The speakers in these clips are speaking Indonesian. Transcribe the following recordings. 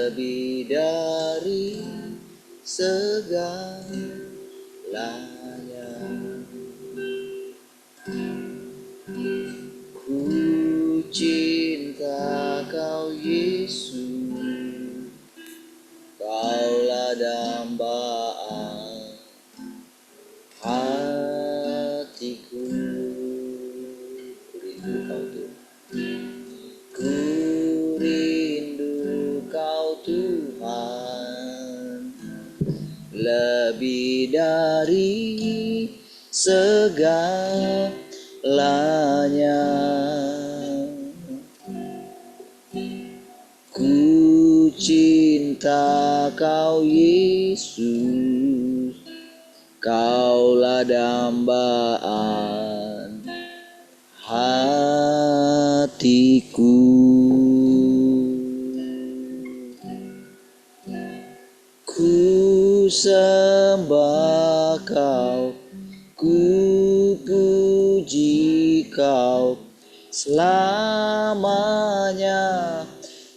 lebih dari segalanya. Ku cinta Kau Yesus, Kaulah dambaan hatiku. Rindu Kau Tuhan, ku rindu Kau Tuhan, lebih dari segalanya. Ku cinta Kau Yesus, Kaulah dambaan hatiku. Ku sembah Kau, ku puji Kau, selamanya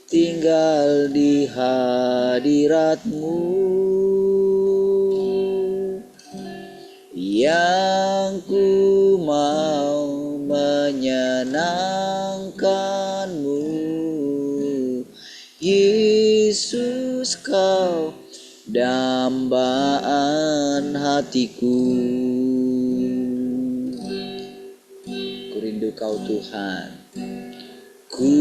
tinggal di hadirat-Mu, yang ku mau menyenangkan-Mu. Yesus, Kau dambaan hatiku. Ku rindu Kau Tuhan, ku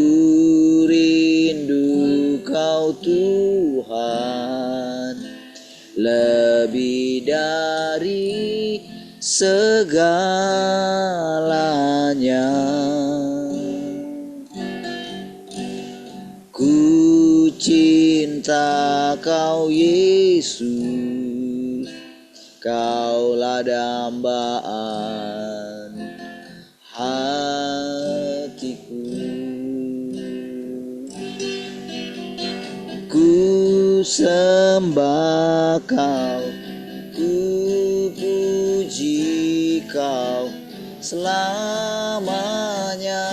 rindu Kau Tuhan, lebih dari segalanya. Ku cinta Kau Yesus, Kaulah dambaan hatiku. Ku sembah Kau, ku puji Kau, selamanya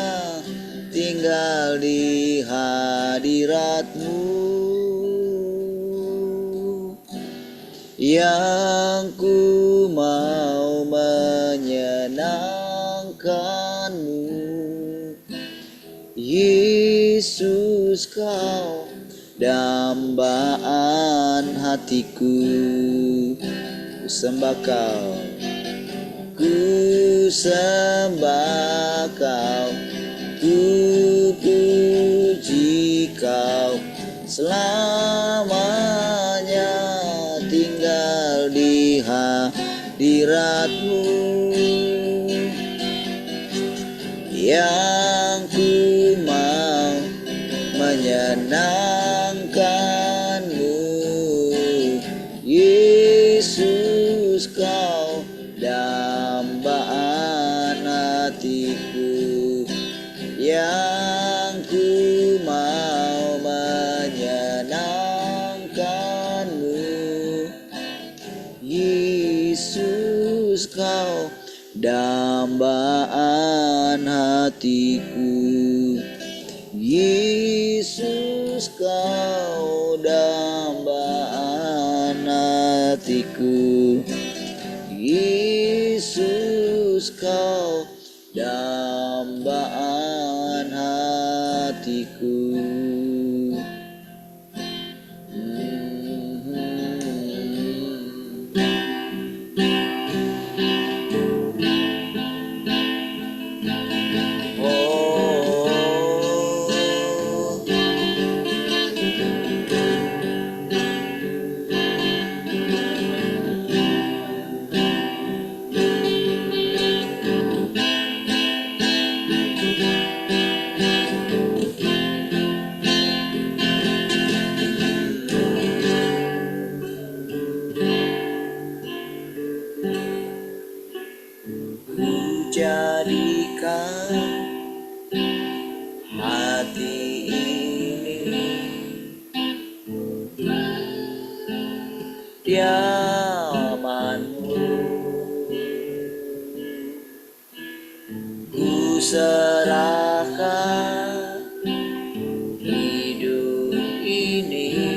tinggal di hadirat-Mu, yang ku mau menyenangkan-Mu. Yesus, Kau dambaan hatiku. Ku sembah Kau, ku sembah Kau, ku puji Kau, selamanya tinggal di hadirat-Mu, yang ku mau menyenangkan-Mu. Yesus, Kau dambaan hatiku, yang ku mau menyenangkan-Mu. Yesus, Kau dambaan hatiku. Yesus, Kau dambaan hatiku. Yesus, Kau dambaan hatiku. Jadikan hati ini diaman-Mu, ku serahkan hidup ini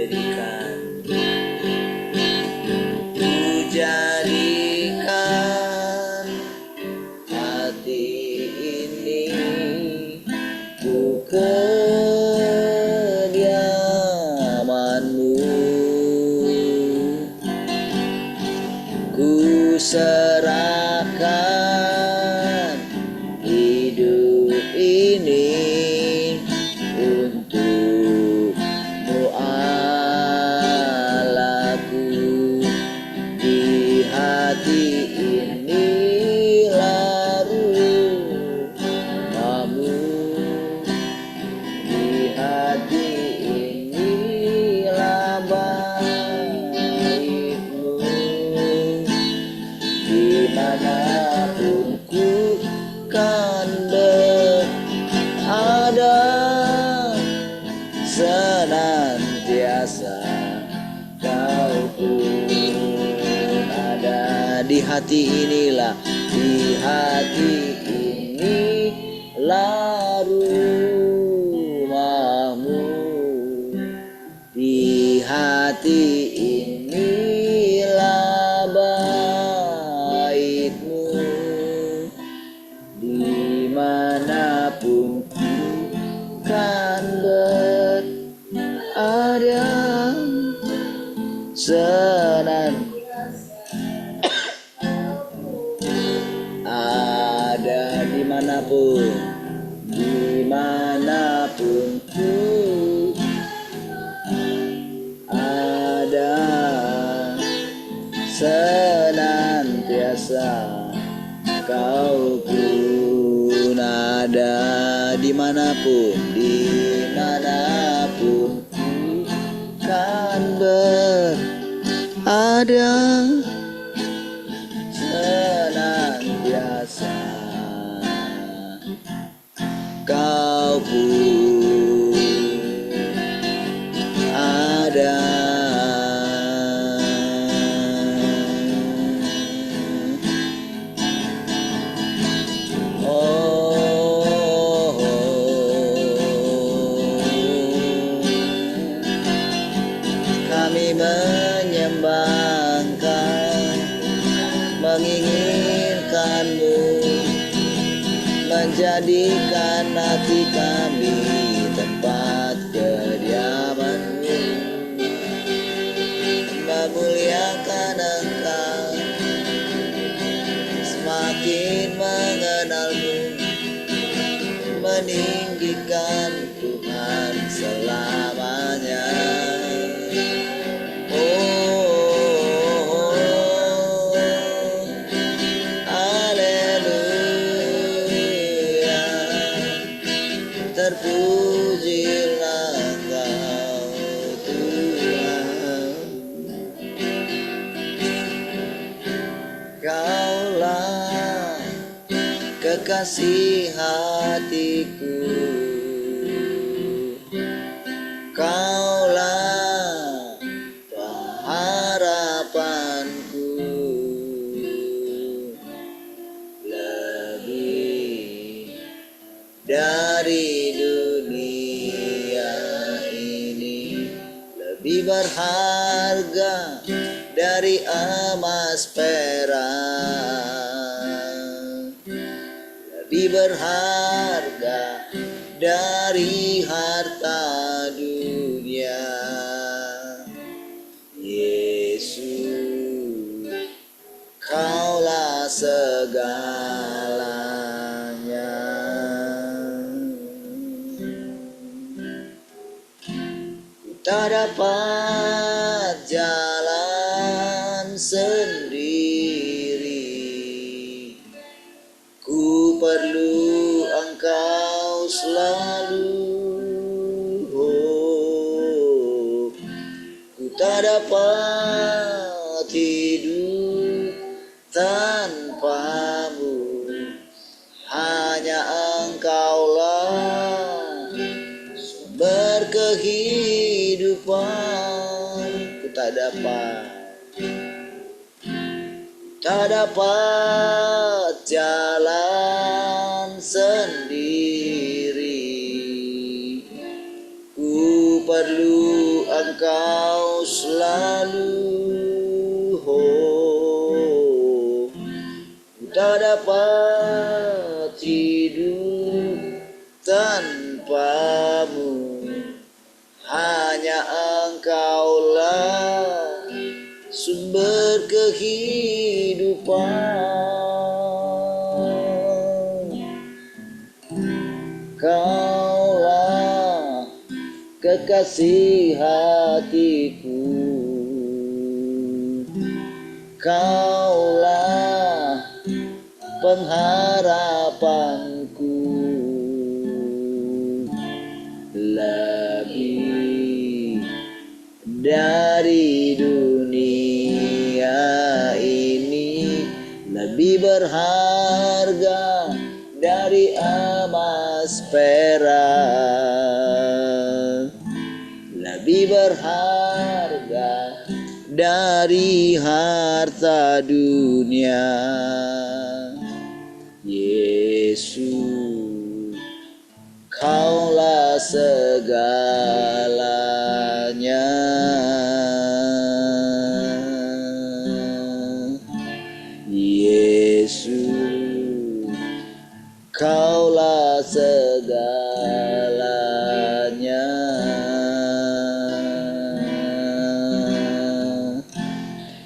jadikan, ku jadikan hati ini ku kediamanmu, ku serahkan hidup ini untukmu Allahku. Di hati ini larut kamu, di hati inilah baikmu. Dimanapun ku kan berada, senantiasa kau pun ada. Di hati inilah, di hati inilah rumahmu, di hati inilah baitmu. Dimanapun ku kan berada, ada dimanapun, dimanapun ku ada, senantiasa kau pun ada. Dimanapun, dimanapun ku kan berada, senantiasa kau pun ada. Kami menyembah Engkau, menginginkanmu, menjadikan hati kami tempat kediamanmu, memuliakan Engkau, semakin mengenalmu, meninggikan Tuhan selamanya. Terpujilah Engkau Tuhan, Kaulah kekasih hatiku, Kaulah pengharapanku, lebih dari dunia ini, lebih berharga dari emas perak, lebih berharga dari harta dunia. Yesus, Kaulah segalanya. Tak dapat jalan sendiri, ku perlu Engkau selalu. Oh, ku tak dapat hidup tanpamu, hanya Engkaulah sumber kehidupan. Ku tak dapat jalan sendiri, ku perlu Engkau selalu. Oh, tak dapat hidup tanpamu. Hanya Engkaulah sumber kehidupan. Kaulah kekasih hatiku, Kaulah pengharapanku. Lebih dari dunia ini, lebih berharga dari emas perak, lebih berharga dari harta dunia. Yesus, Kaulah segalanya. Yesus, Kaulah segalanya.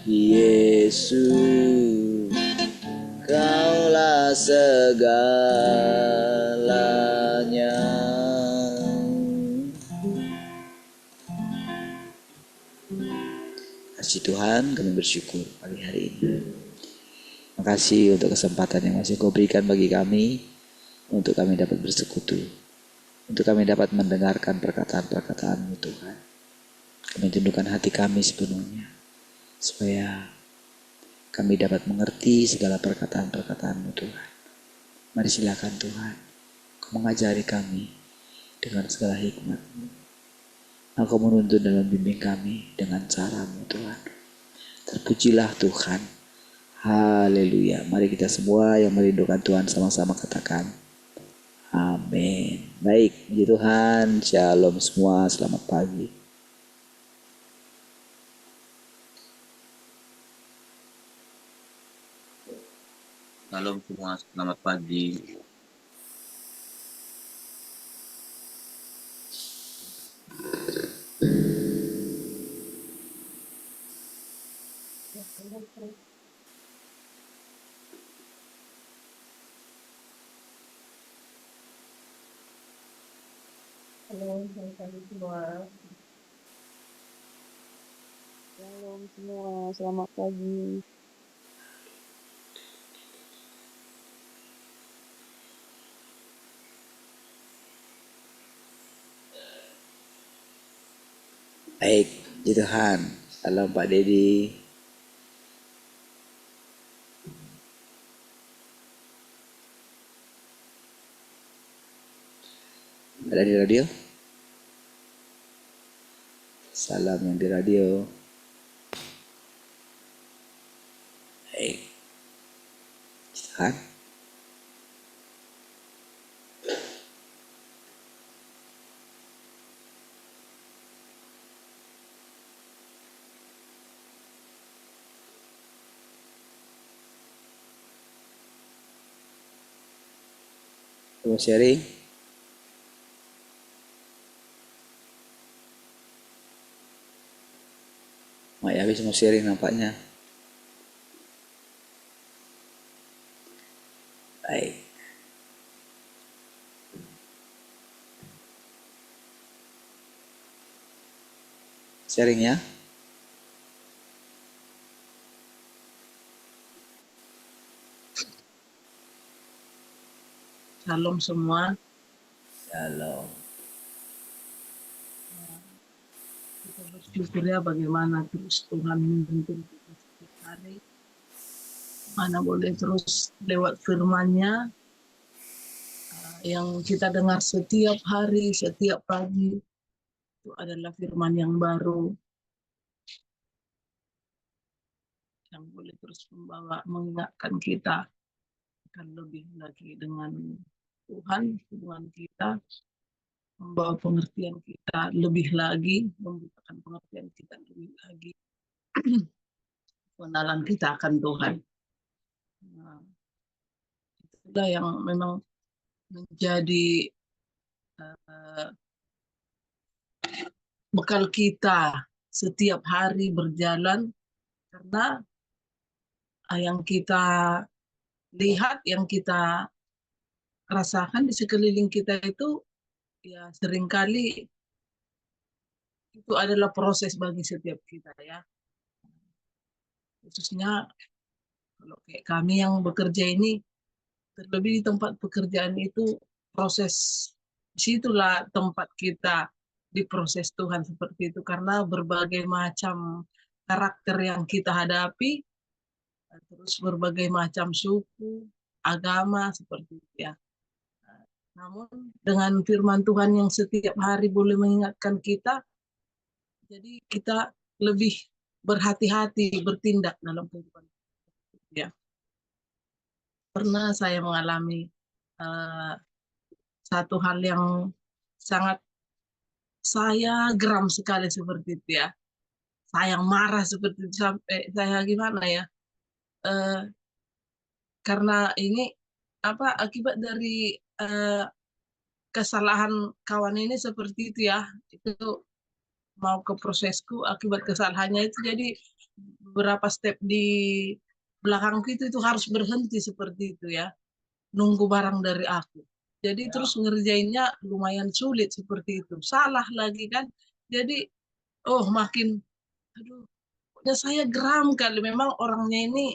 Yesus, Kaulah segalanya. Kasih Tuhan, kami bersyukur pagi hari ini. Terima kasih untuk kesempatan yang masih Kau berikan bagi kami, untuk kami dapat bersekutu, untuk kami dapat mendengarkan perkataan-perkataan-Mu Tuhan. Kami tundukkan hati kami sepenuhnya, supaya kami dapat mengerti segala perkataan-perkataan-Mu Tuhan. Mari silakan Tuhan, Kau mengajari kami dengan segala hikmat-Mu. Engkau menuntun dalam bimbing kami dengan cara-Mu Tuhan. Terpujilah Tuhan. Haleluya. Mari kita semua yang merindukan Tuhan sama-sama katakan amin. Baik, puji Tuhan. Shalom semua, selamat pagi. Shalom semua, selamat pagi. Halo, selamat pagi semua. Shalom semua, selamat pagi. Baik, puji Tuhan. Salam Pak Dedi. Ada di radio? Salam yang di radio. Baik, puji Tuhan. Mau sharing? Mak habis mau sharing nampaknya. Baik. Sharing ya. Shalom semua. Shalom. Kita bersyukur ya bagaimana terus Tuhan menuntun kita setiap hari. Mana boleh terus lewat firman-Nya yang kita dengar setiap hari, setiap pagi. Itu adalah firman yang baru, yang boleh terus membawa, mengingatkan kita akan lebih lagi dengan Tuhan, hubungan kita, membawa pengertian kita lebih lagi, membukakan pengertian kita lebih lagi, pengenalan kita akan Tuhan. Nah, itulah yang memang menjadi uh, bekal kita setiap hari berjalan, karena yang kita lihat, yang kita rasakan di sekeliling kita itu ya seringkali itu adalah proses bagi setiap kita ya. Khususnya kalau kayak kami yang bekerja ini, terlebih di tempat pekerjaan itu proses, disitulah tempat kita diproses Tuhan seperti itu, karena berbagai macam karakter yang kita hadapi, terus berbagai macam suku, agama seperti itu ya. Namun dengan firman Tuhan yang setiap hari boleh mengingatkan kita, jadi kita lebih berhati-hati bertindak dalam kehidupan ya. Pernah saya mengalami uh, satu hal yang sangat saya geram sekali seperti itu ya. Saya marah seperti itu sampai saya gimana ya? Uh, karena ini apa akibat dari kesalahan kawan ini seperti itu ya. Itu mau ke prosesku akibat kesalahannya itu, jadi beberapa step di belakangku itu harus berhenti seperti itu ya, nunggu barang dari aku. Jadi terus ngerjainnya lumayan sulit seperti itu. Salah lagi kan. Jadi makin aduh, pokoknya saya geram kali. Memang orangnya ini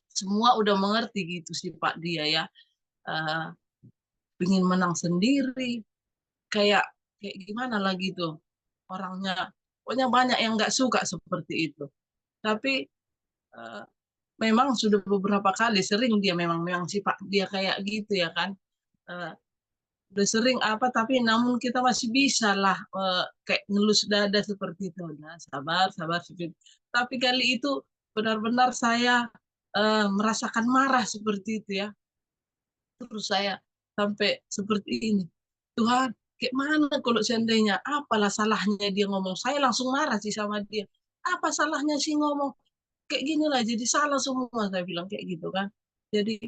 semua udah mengerti gitu sifat dia ya. Uh, Ingin menang sendiri, kayak kayak gimana lagi tuh orangnya. Pokoknya banyak yang nggak suka seperti itu. Tapi uh, memang sudah beberapa kali sering dia memang memang sifat dia kayak gitu ya kan. Uh, udah sering apa, tapi namun kita masih bisa lah kayak ngelus dada seperti itu. Nah, sabar sabar seperti itu. Tapi kali itu benar-benar saya merasakan marah seperti itu ya. Terus saya sampai seperti ini, Tuhan kayak mana kalau seandainya apalah salahnya dia ngomong, saya langsung marah sih sama dia, apa salahnya sih ngomong kayak gini lah, jadi salah semua, saya bilang kayak gitu kan. Jadi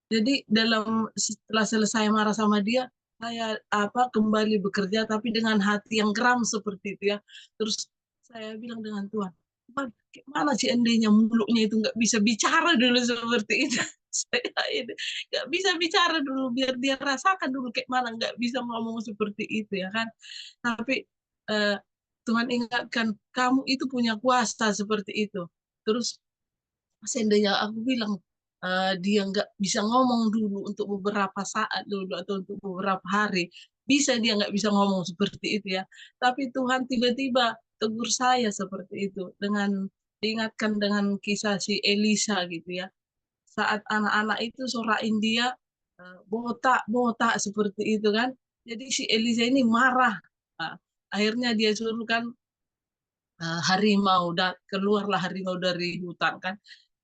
jadi dalam setelah selesai marah sama dia, saya apa kembali bekerja tapi dengan hati yang geram seperti itu ya. Terus saya bilang dengan Tuhan, Tuhan, mana sih endingnya mulutnya itu nggak bisa bicara dulu seperti itu. Saya ini nggak bisa bicara dulu, biar dia rasakan dulu kayak mana nggak bisa ngomong seperti itu ya kan. Tapi eh, Tuhan ingatkan kamu itu punya kuasa seperti itu. Terus seandainya aku bilang dia nggak bisa ngomong dulu untuk beberapa saat dulu atau untuk beberapa hari, bisa dia nggak bisa ngomong seperti itu ya. Tapi Tuhan tiba-tiba tegur saya seperti itu dengan diingatkan dengan kisah si Elisa gitu ya. Saat anak-anak itu sorakin dia botak botak seperti itu kan. Jadi si Elisa ini marah. Nah, akhirnya dia suruh kan harimau, keluarlah harimau dari hutan kan.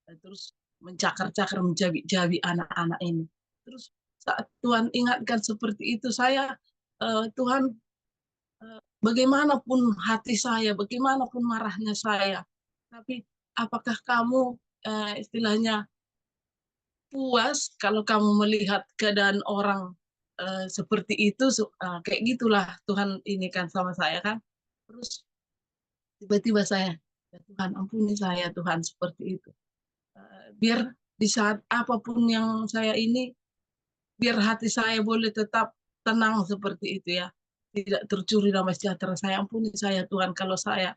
Terus mencakar-cakar, menjabi-jabi anak-anak ini. Terus saat Tuhan ingatkan seperti itu, saya Tuhan, bagaimanapun hati saya, bagaimanapun marahnya saya, tapi apakah kamu istilahnya puas kalau kamu melihat keadaan orang seperti itu, kayak gitulah Tuhan ini kan sama saya kan. Terus tiba-tiba saya, ya Tuhan ampuni saya Tuhan seperti itu. Biar di saat apapun yang saya ini, biar hati saya boleh tetap tenang seperti itu ya, tidak tercuri damai sejahtera. Saya ampuni saya Tuhan kalau saya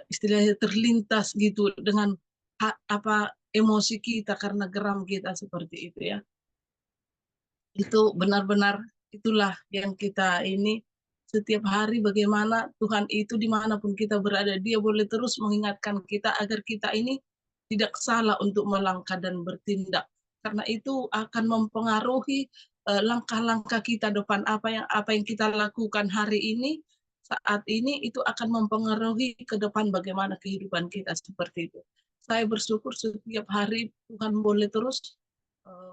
istilahnya terlintas gitu dengan apa emosi kita karena geram kita seperti itu ya. Itu benar-benar itulah yang kita ini setiap hari, bagaimana Tuhan itu dimanapun kita berada, dia boleh terus mengingatkan kita agar kita ini tidak salah untuk melangkah dan bertindak, karena itu akan mempengaruhi langkah-langkah kita depan. Apa yang kita lakukan hari ini, saat ini, itu akan mempengaruhi ke depan bagaimana kehidupan kita seperti itu. Saya bersyukur setiap hari Tuhan boleh terus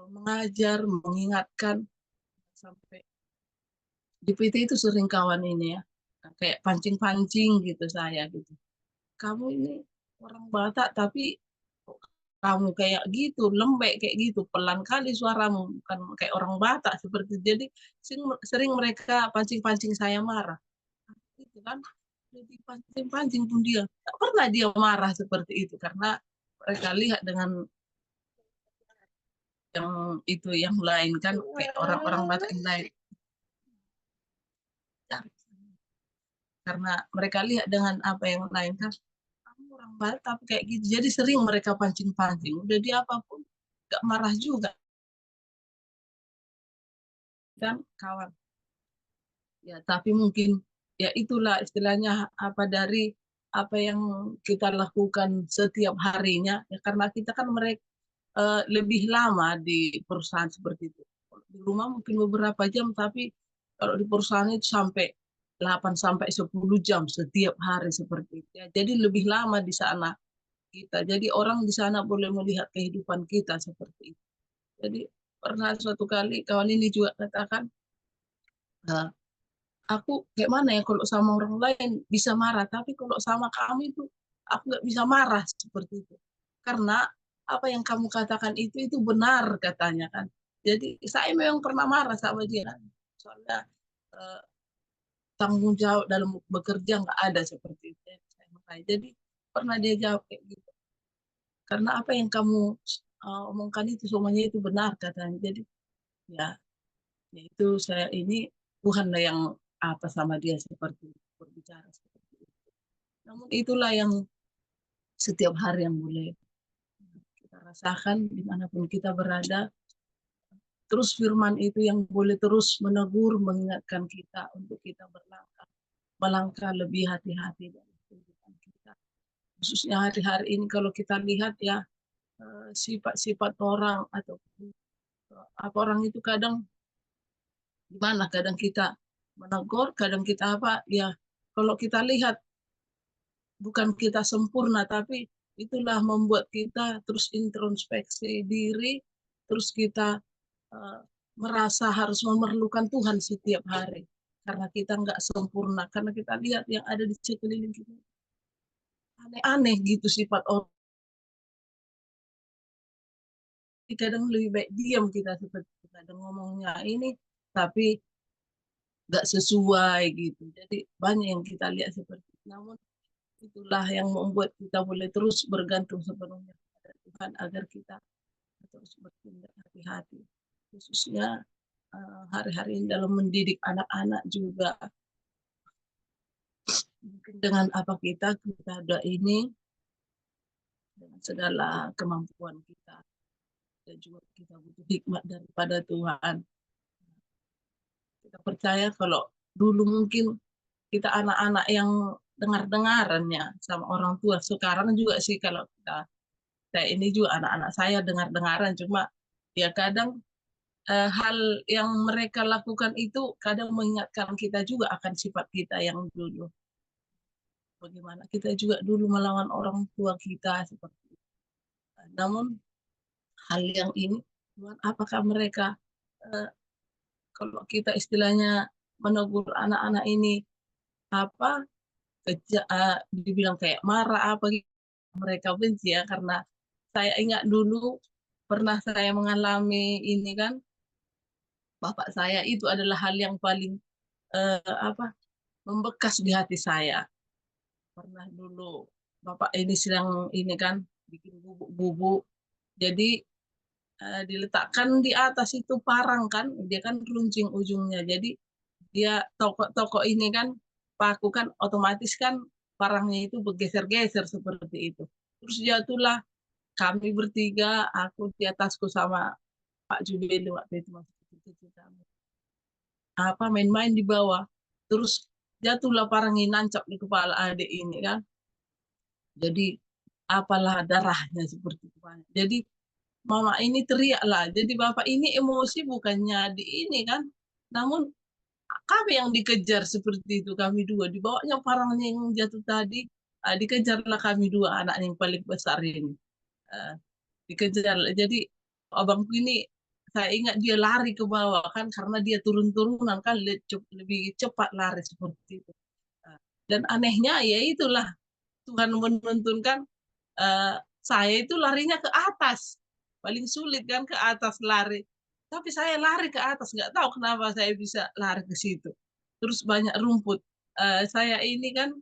mengajar, mengingatkan sampai Di PT itu sering kawan ini ya, kayak pancing-pancing gitu saya gitu. Kamu ini orang Batak tapi kok kamu kayak gitu, lembek kayak gitu, pelan kali suaramu, bukan kayak orang Batak seperti itu. Jadi sering mereka pancing-pancing saya marah. Gitu kan. Jadi pancing-pancing pun dia. Tak pernah dia marah seperti itu karena mereka lihat dengan yang itu yang lain kan kayak orang-orang Batak yang lain. Ya, karena mereka lihat dengan apa yang lain kan kamu orang Batak kayak gitu jadi sering mereka pancing-pancing udah dia apapun gak marah juga kan kawan ya tapi mungkin ya itulah istilahnya apa dari apa yang kita lakukan setiap harinya ya karena kita kan mereka lebih lama di perusahaan seperti itu di rumah mungkin beberapa jam tapi kalau di perusahaan itu sampai 8 sampai 10 jam setiap hari seperti itu ya. Jadi lebih lama di sana kita. Jadi orang di sana boleh melihat kehidupan kita seperti itu. Jadi pernah suatu kali kawan ini juga katakan, "Ah, aku kayak mana ya kalau sama orang lain bisa marah, tapi kalau sama kamu itu aku nggak bisa marah seperti itu. Karena apa yang kamu katakan itu benar katanya kan. Jadi saya memang pernah marah sama dia kan. Soalnya eh, tanggung jawab dalam bekerja nggak ada seperti itu. Jadi pernah dia jawab kayak gitu. Karena apa yang kamu omongkan itu semuanya itu benar katanya. Jadi ya, ya itu saya ini Tuhanlah yang apa sama dia seperti itu, berbicara seperti itu. Namun itulah yang setiap hari yang boleh kita rasakan dimanapun kita berada. Terus firman itu yang boleh terus menegur, mengingatkan kita untuk kita berlangkah, melangkah lebih hati-hati dalam kehidupan kita. Khususnya hari-hari ini kalau kita lihat ya sifat-sifat orang atau apa orang itu kadang gimana kadang kita menegur kadang kita apa ya kalau kita lihat bukan kita sempurna tapi itulah membuat kita terus introspeksi diri terus kita uh, merasa harus memerlukan Tuhan setiap hari karena kita nggak sempurna karena kita lihat yang ada di sekeliling kita aneh-aneh gitu sifat orang kadang lebih baik diam kita seperti kadang ngomongnya ini tapi nggak sesuai gitu. Jadi banyak yang kita lihat seperti itu. Namun itulah yang membuat kita boleh terus bergantung sepenuhnya kepada Tuhan agar kita terus bertindak hati-hati. Khususnya hari-hari ini dalam mendidik anak-anak juga mungkin dengan apa kita ada ini dengan segala kemampuan kita dan juga kita butuh hikmat daripada Tuhan. Kita percaya kalau dulu mungkin kita anak-anak yang dengar-dengarannya sama orang tua. Sekarang juga sih kalau saya ini juga anak-anak saya dengar-dengaran cuma ya kadang hal yang mereka lakukan itu kadang mengingatkan kita juga akan sifat kita yang dulu. Bagaimana kita juga dulu melawan orang tua kita seperti itu. Namun hal yang ini, apakah mereka kalau kita istilahnya menegur anak-anak ini apa dibilang kayak marah apa gitu, mereka benci ya karena saya ingat dulu pernah saya mengalami ini kan bapak saya itu adalah hal yang paling apa membekas di hati saya. Pernah dulu bapak ini sedang ini kan bikin bubuk-bubuk. Jadi diletakkan di atas itu parang kan, dia kan runcing ujungnya. Jadi dia toko-toko ini kan paku kan otomatis kan parangnya itu bergeser-geser seperti itu. Terus jatuhlah kami bertiga, aku di atasku sama Pak Jubeli waktu itu masih kecil kami. Apa main-main di bawah. Terus jatuhlah parangnya nancap di kepala adik ini kan. Jadi apalah darahnya seperti itu. Jadi mama ini teriaklah. Jadi bapak ini emosi bukannya di ini kan. Namun kami yang dikejar seperti itu kami dua dibawanya parangnya yang jatuh tadi dikejarlah kami dua anak yang paling besar ini. Uh, dikejar jadi abangku ini saya ingat dia lari ke bawah kan karena dia turun-turunan kan lebih cepat lari seperti itu. Dan anehnya ya itulah Tuhan menuntunkan saya itu larinya ke atas. Paling sulit kan ke atas lari. Tapi saya lari ke atas, nggak tahu kenapa saya bisa lari ke situ. Terus banyak rumput. Saya ini kan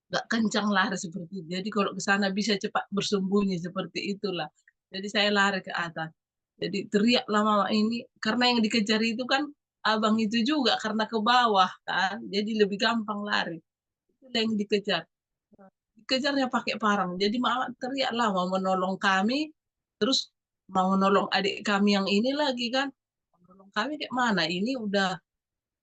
nggak kencang lari seperti itu. Jadi kalau ke sana bisa cepat bersembunyi seperti itulah. Jadi saya lari ke atas. Jadi teriak lama ini karena yang dikejar itu kan abang itu juga karena ke bawah kan. Jadi lebih gampang lari. Itu yang dikejar. Dikejarnya pakai parang. Jadi mama teriak lah mau menolong kami. Terus mau menolong adik kami yang ini lagi kan. Menolong kami kayak mana? Ini udah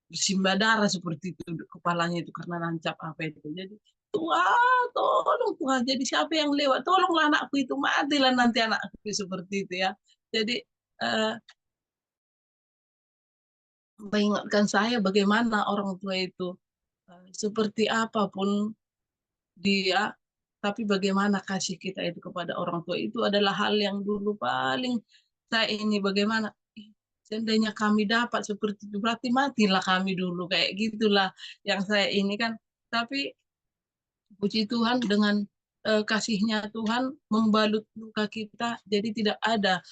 bersimbah darah seperti itu kepalanya itu karena nancap apa itu. Jadi Tuhan tolong Tuhan. Jadi siapa yang lewat tolonglah anakku itu matilah nanti anakku seperti itu ya. Jadi eh, mengingatkan saya bagaimana orang tua itu seperti apapun dia, tapi bagaimana kasih kita itu kepada orang tua itu adalah hal yang dulu paling saya ini bagaimana seandainya kami dapat seperti itu berarti matilah kami dulu kayak gitulah yang saya ini kan. Tapi puji Tuhan dengan kasihnya Tuhan membalut luka kita jadi tidak ada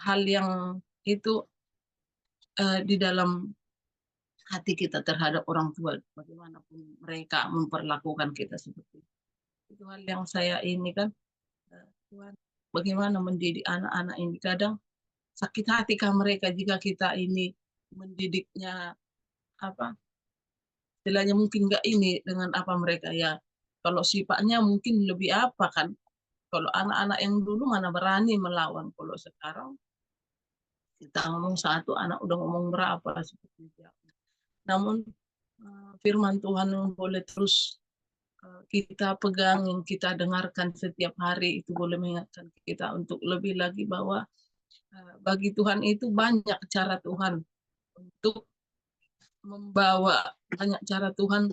hal yang itu di dalam hati kita terhadap orang tua bagaimanapun mereka memperlakukan kita seperti itu. Itu hal yang saya ini kan Tuhan bagaimana mendidik anak-anak ini kadang sakit hati kan mereka jika kita ini mendidiknya apa istilahnya mungkin nggak ini dengan apa mereka ya kalau sifatnya mungkin lebih apa kan kalau anak-anak yang dulu mana berani melawan kalau sekarang kita ngomong satu anak udah ngomong berapa seperti itu. Namun firman Tuhan yang boleh terus kita pegang, yang kita dengarkan setiap hari itu boleh mengingatkan kita untuk lebih lagi bahwa bagi Tuhan itu banyak cara Tuhan untuk membawa, banyak cara Tuhan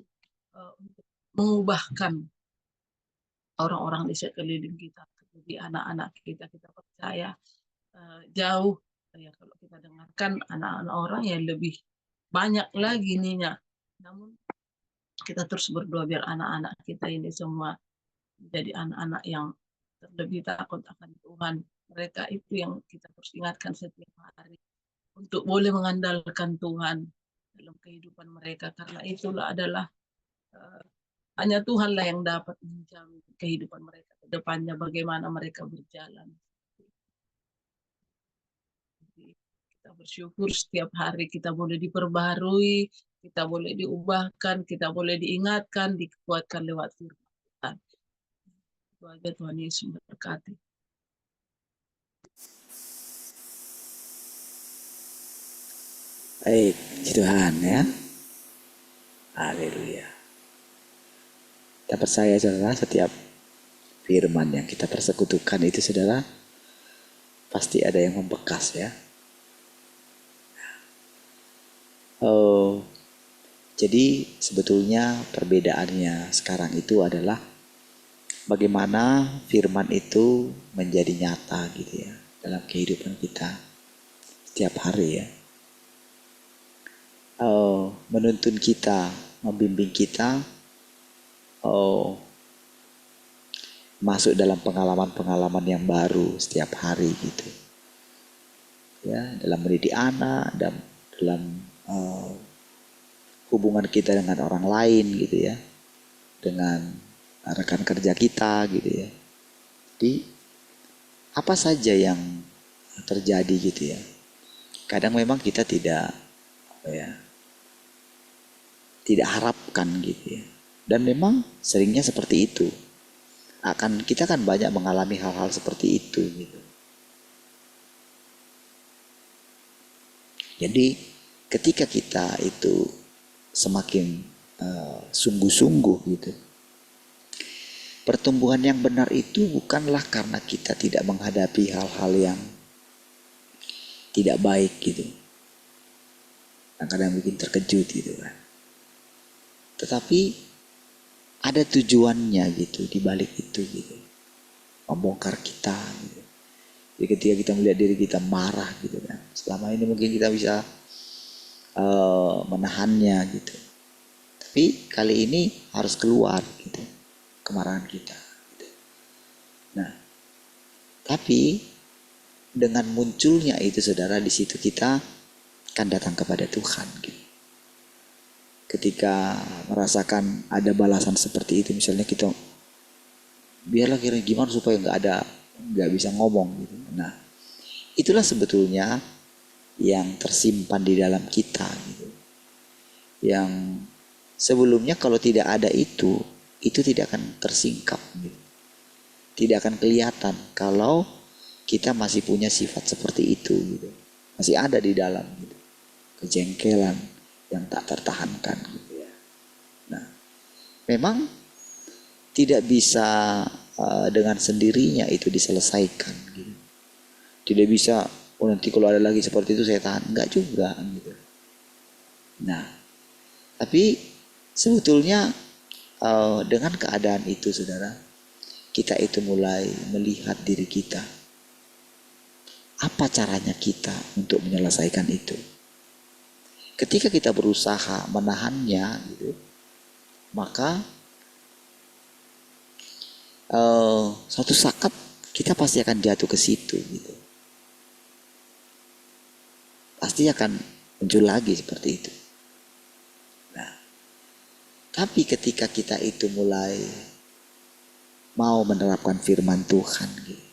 untuk mengubahkan orang-orang di sekeliling kita. Jadi anak-anak kita percaya jauh ya kalau kita dengarkan anak-anak orang yang lebih banyak lagi ninya. Namun kita terus berdoa biar anak-anak kita ini semua menjadi anak-anak yang terlebih takut akan Tuhan. Mereka itu yang kita terus ingatkan setiap hari untuk boleh mengandalkan Tuhan dalam kehidupan mereka karena itulah adalah uh, hanya Tuhanlah yang dapat menjamin kehidupan mereka ke depannya bagaimana mereka berjalan. Jadi, kita bersyukur setiap hari kita boleh diperbaharui, kita boleh diubahkan, kita boleh diingatkan, dikuatkan lewat firman Tuhan. Itu aja Tuhan Yesus memberkati. Baik, puji Tuhan ya. Haleluya. Kita percaya saudara setiap firman yang kita persekutukan itu saudara pasti ada yang membekas ya. Oh, jadi sebetulnya perbedaannya sekarang itu adalah bagaimana firman itu menjadi nyata gitu ya dalam kehidupan kita setiap hari ya. Oh, menuntun kita, membimbing kita, oh, masuk dalam pengalaman-pengalaman yang baru setiap hari gitu. Ya, dalam mendidik anak, dalam hubungan kita dengan orang lain gitu ya, dengan rekan kerja kita gitu ya. Jadi apa saja yang terjadi gitu ya. Kadang memang kita tidak harapkan gitu ya. Dan memang seringnya seperti itu. Kita akan banyak mengalami hal-hal seperti itu gitu. Jadi ketika kita itu semakin sungguh-sungguh gitu. Pertumbuhan yang benar itu bukanlah karena kita tidak menghadapi hal-hal yang tidak baik gitu. Kadang-kadang bikin terkejut gitu kan. Tetapi ada tujuannya gitu di balik itu gitu. Membongkar kita gitu. Jadi ketika kita melihat diri kita marah gitu kan, selama ini mungkin kita bisa menahannya gitu. Tapi kali ini harus keluar gitu kemarahan kita. Gitu. Nah, tapi dengan munculnya itu saudara, di situ kita akan datang kepada Tuhan. Gitu. Ketika merasakan ada balasan seperti itu, misalnya kita biarlah kira gimana supaya nggak bisa ngomong gitu. Nah, itulah sebetulnya yang tersimpan di dalam kita gitu. Yang sebelumnya kalau tidak ada itu tidak akan tersingkap gitu. Tidak akan kelihatan kalau kita masih punya sifat seperti itu gitu. Masih ada di dalam gitu. Kejengkelan yang tak tertahankan gitu ya. Nah, memang tidak bisa dengan sendirinya itu diselesaikan gitu. Tidak bisa, oh nanti kalau ada lagi seperti itu saya tahan. Enggak juga gitu. Nah, tapi sebetulnya dengan keadaan itu saudara, kita itu mulai melihat diri kita. Apa caranya kita untuk menyelesaikan itu? Ketika kita berusaha menahannya gitu, maka suatu saat kita pasti akan jatuh ke situ gitu. Pasti akan muncul lagi seperti itu. Nah, tapi ketika kita itu mulai mau menerapkan firman Tuhan gitu,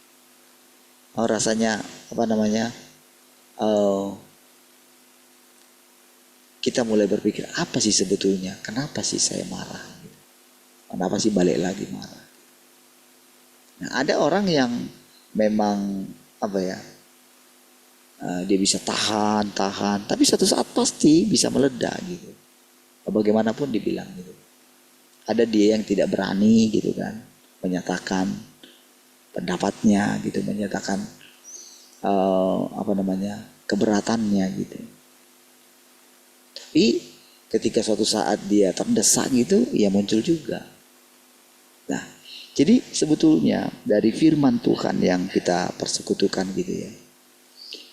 rasanya kita mulai berpikir apa sih sebetulnya, kenapa sih saya marah gitu. Kenapa sih balik lagi marah. Nah, ada orang yang memang dia bisa tahan, tapi suatu saat pasti bisa meledak gitu. Bagaimanapun dibilang gitu. Ada dia yang tidak berani gitu kan, menyatakan pendapatnya gitu, menyatakan keberatannya gitu. Tapi ketika suatu saat dia terdesak gitu, ya muncul juga. Nah, jadi sebetulnya dari firman Tuhan yang kita persekutukan gitu ya.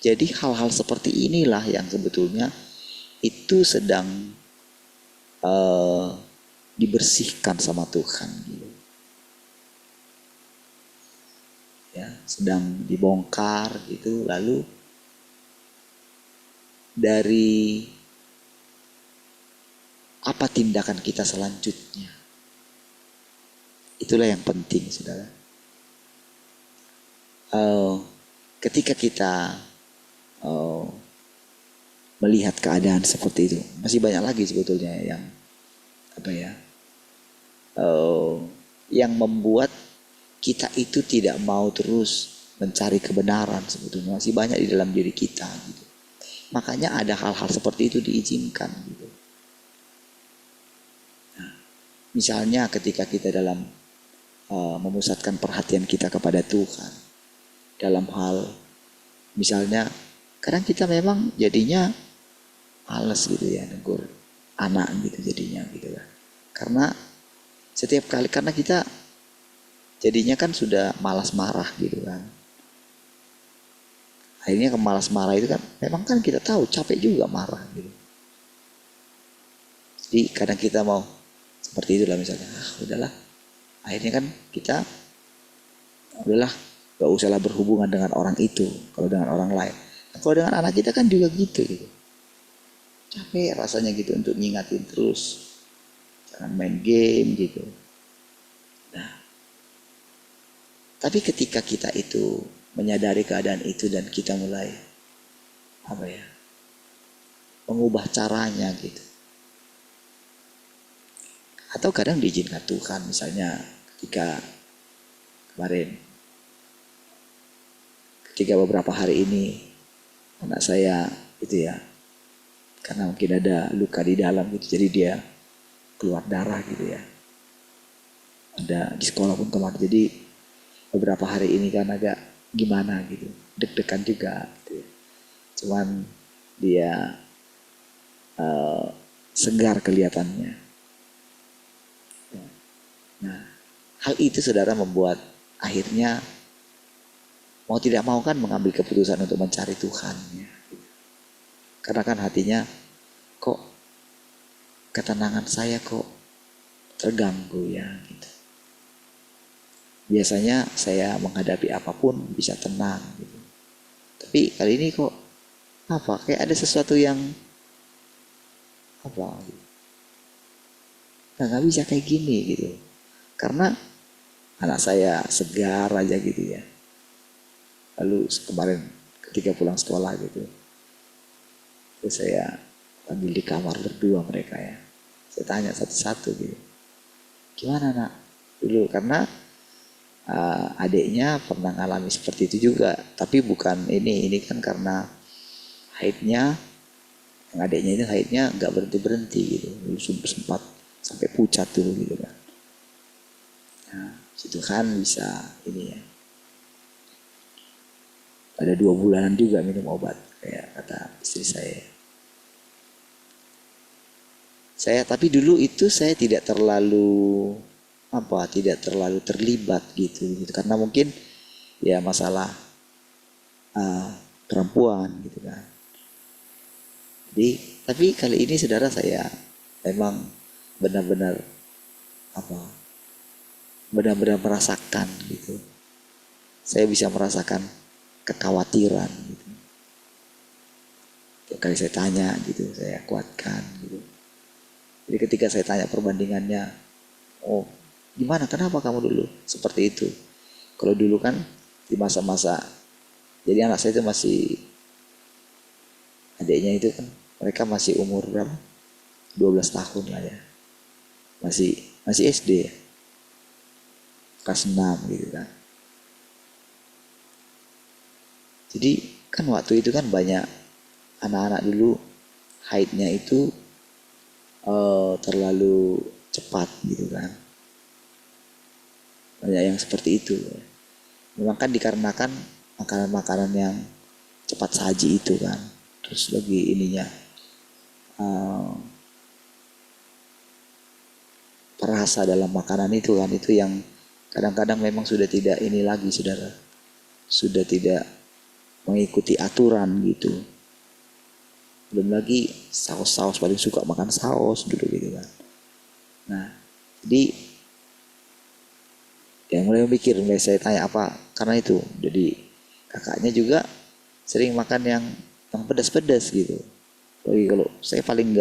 Jadi hal-hal seperti inilah yang sebetulnya itu sedang dibersihkan sama Tuhan gitu. Ya, sedang dibongkar gitu, lalu dari apa tindakan kita selanjutnya. Itulah yang penting, saudara. Ketika kita melihat keadaan seperti itu, masih banyak lagi sebetulnya yang membuat kita itu tidak mau terus mencari kebenaran sebetulnya. Masih banyak di dalam diri kita gitu. Makanya ada hal-hal seperti itu diizinkan gitu. Nah, misalnya ketika kita dalam memusatkan perhatian kita kepada Tuhan, dalam hal misalnya kadang kita memang jadinya males gitu ya negur anak gitu jadinya gitu kan. Karena setiap kali, karena kita jadinya kan sudah malas marah gitu kan. Akhirnya kemalas marah itu kan memang kan kita tahu capek juga marah gitu. Jadi kadang kita mau seperti itulah misalnya, udahlah. Akhirnya kan kita udahlah, gak usahlah berhubungan dengan orang itu kalau dengan orang lain. Nah, kalau dengan anak kita kan juga gitu. Capek rasanya gitu untuk ngingatin terus. Jangan main game gitu. Nah, tapi ketika kita itu menyadari keadaan itu dan kita mulai mengubah caranya gitu. Atau kadang diizinkan Tuhan, misalnya ketika beberapa hari ini anak saya itu ya, karena mungkin ada luka di dalam gitu, jadi dia keluar darah gitu ya. Ada di sekolah pun kemarin, jadi beberapa hari ini kan agak gimana gitu, deg-degan juga gitu. Cuman dia segar kelihatannya. Nah, hal itu saudara membuat akhirnya mau tidak mau kan mengambil keputusan untuk mencari Tuhan ya. Karena kan hatinya kok ketenangan saya kok terganggu ya gitu. Biasanya saya menghadapi apapun bisa tenang gitu. Tapi kali ini kok apa kayak ada sesuatu yang apa gitu. Nggak bisa kayak gini gitu. Karena anak saya segar aja gitu ya. Lalu kemarin ketika pulang sekolah gitu, terus saya ambil di kamar berdua mereka ya. Saya tanya satu-satu gitu, gimana nak dulu, karena adiknya pernah ngalami seperti itu juga, tapi bukan ini kan karena haidnya, yang adiknya itu haidnya nggak berhenti gitu, dulu sempat sampai pucat dulu gitu kan. Nah, situ kan bisa ini ya. Ada 2 bulanan juga minum obat, kayak kata istri saya. Tapi dulu itu saya tidak terlalu terlibat gitu karena mungkin ya masalah perempuan gitu kan. Jadi tapi kali ini saudara saya memang benar-benar benar-benar merasakan gitu. Saya bisa merasakan kekhawatiran gitu. Tiap kali saya tanya gitu, saya kuatkan gitu. Jadi ketika saya tanya perbandingannya, oh gimana, kenapa kamu dulu seperti itu? Kalau dulu kan di masa-masa, jadi anak saya itu masih, adiknya itu kan mereka masih umur berapa? 12 tahun lah ya. Masih SD ya. Kelas 6 gitu kan. Jadi kan waktu itu kan banyak anak-anak dulu haidnya itu terlalu cepat gitu kan. Banyak yang seperti itu. Memang kan dikarenakan makanan-makanan yang cepat saji itu kan. Terus lagi ininya perasa dalam makanan itu kan, itu yang kadang-kadang memang sudah tidak ini lagi saudara, sudah tidak mengikuti aturan gitu. Belum lagi saus-saus, paling suka makan saus dulu gitu kan. Nah jadi yang mulai mikir, mulai saya tanya apa, karena itu jadi kakaknya juga sering makan yang pedas-pedas gitu. Lagi kalau saya paling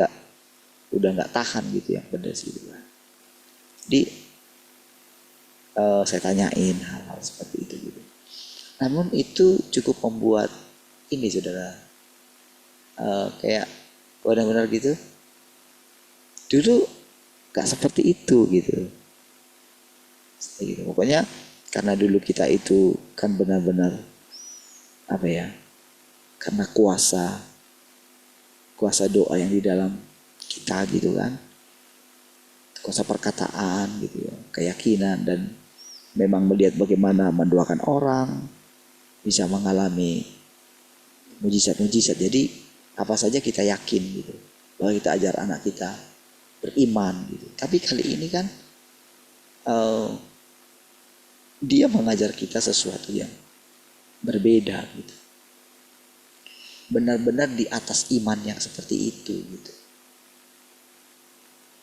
udah nggak tahan gitu yang pedas gitu kan. Jadi saya tanyain hal-hal seperti itu gitu. Namun itu cukup membuat ini saudara, kayak benar-benar gitu. Dulu gak seperti itu gitu. Pokoknya karena dulu kita itu kan benar-benar apa ya? Karena kuasa doa yang di dalam kita gitu kan. Kuasa perkataan gitu ya, keyakinan, dan memang melihat bagaimana mendoakan orang bisa mengalami mujizat-mujizat. Jadi apa saja kita yakin gitu, bahwa kita ajar anak kita beriman gitu. Tapi kali ini kan dia mengajar kita sesuatu yang berbeda gitu. Benar-benar di atas iman yang seperti itu gitu.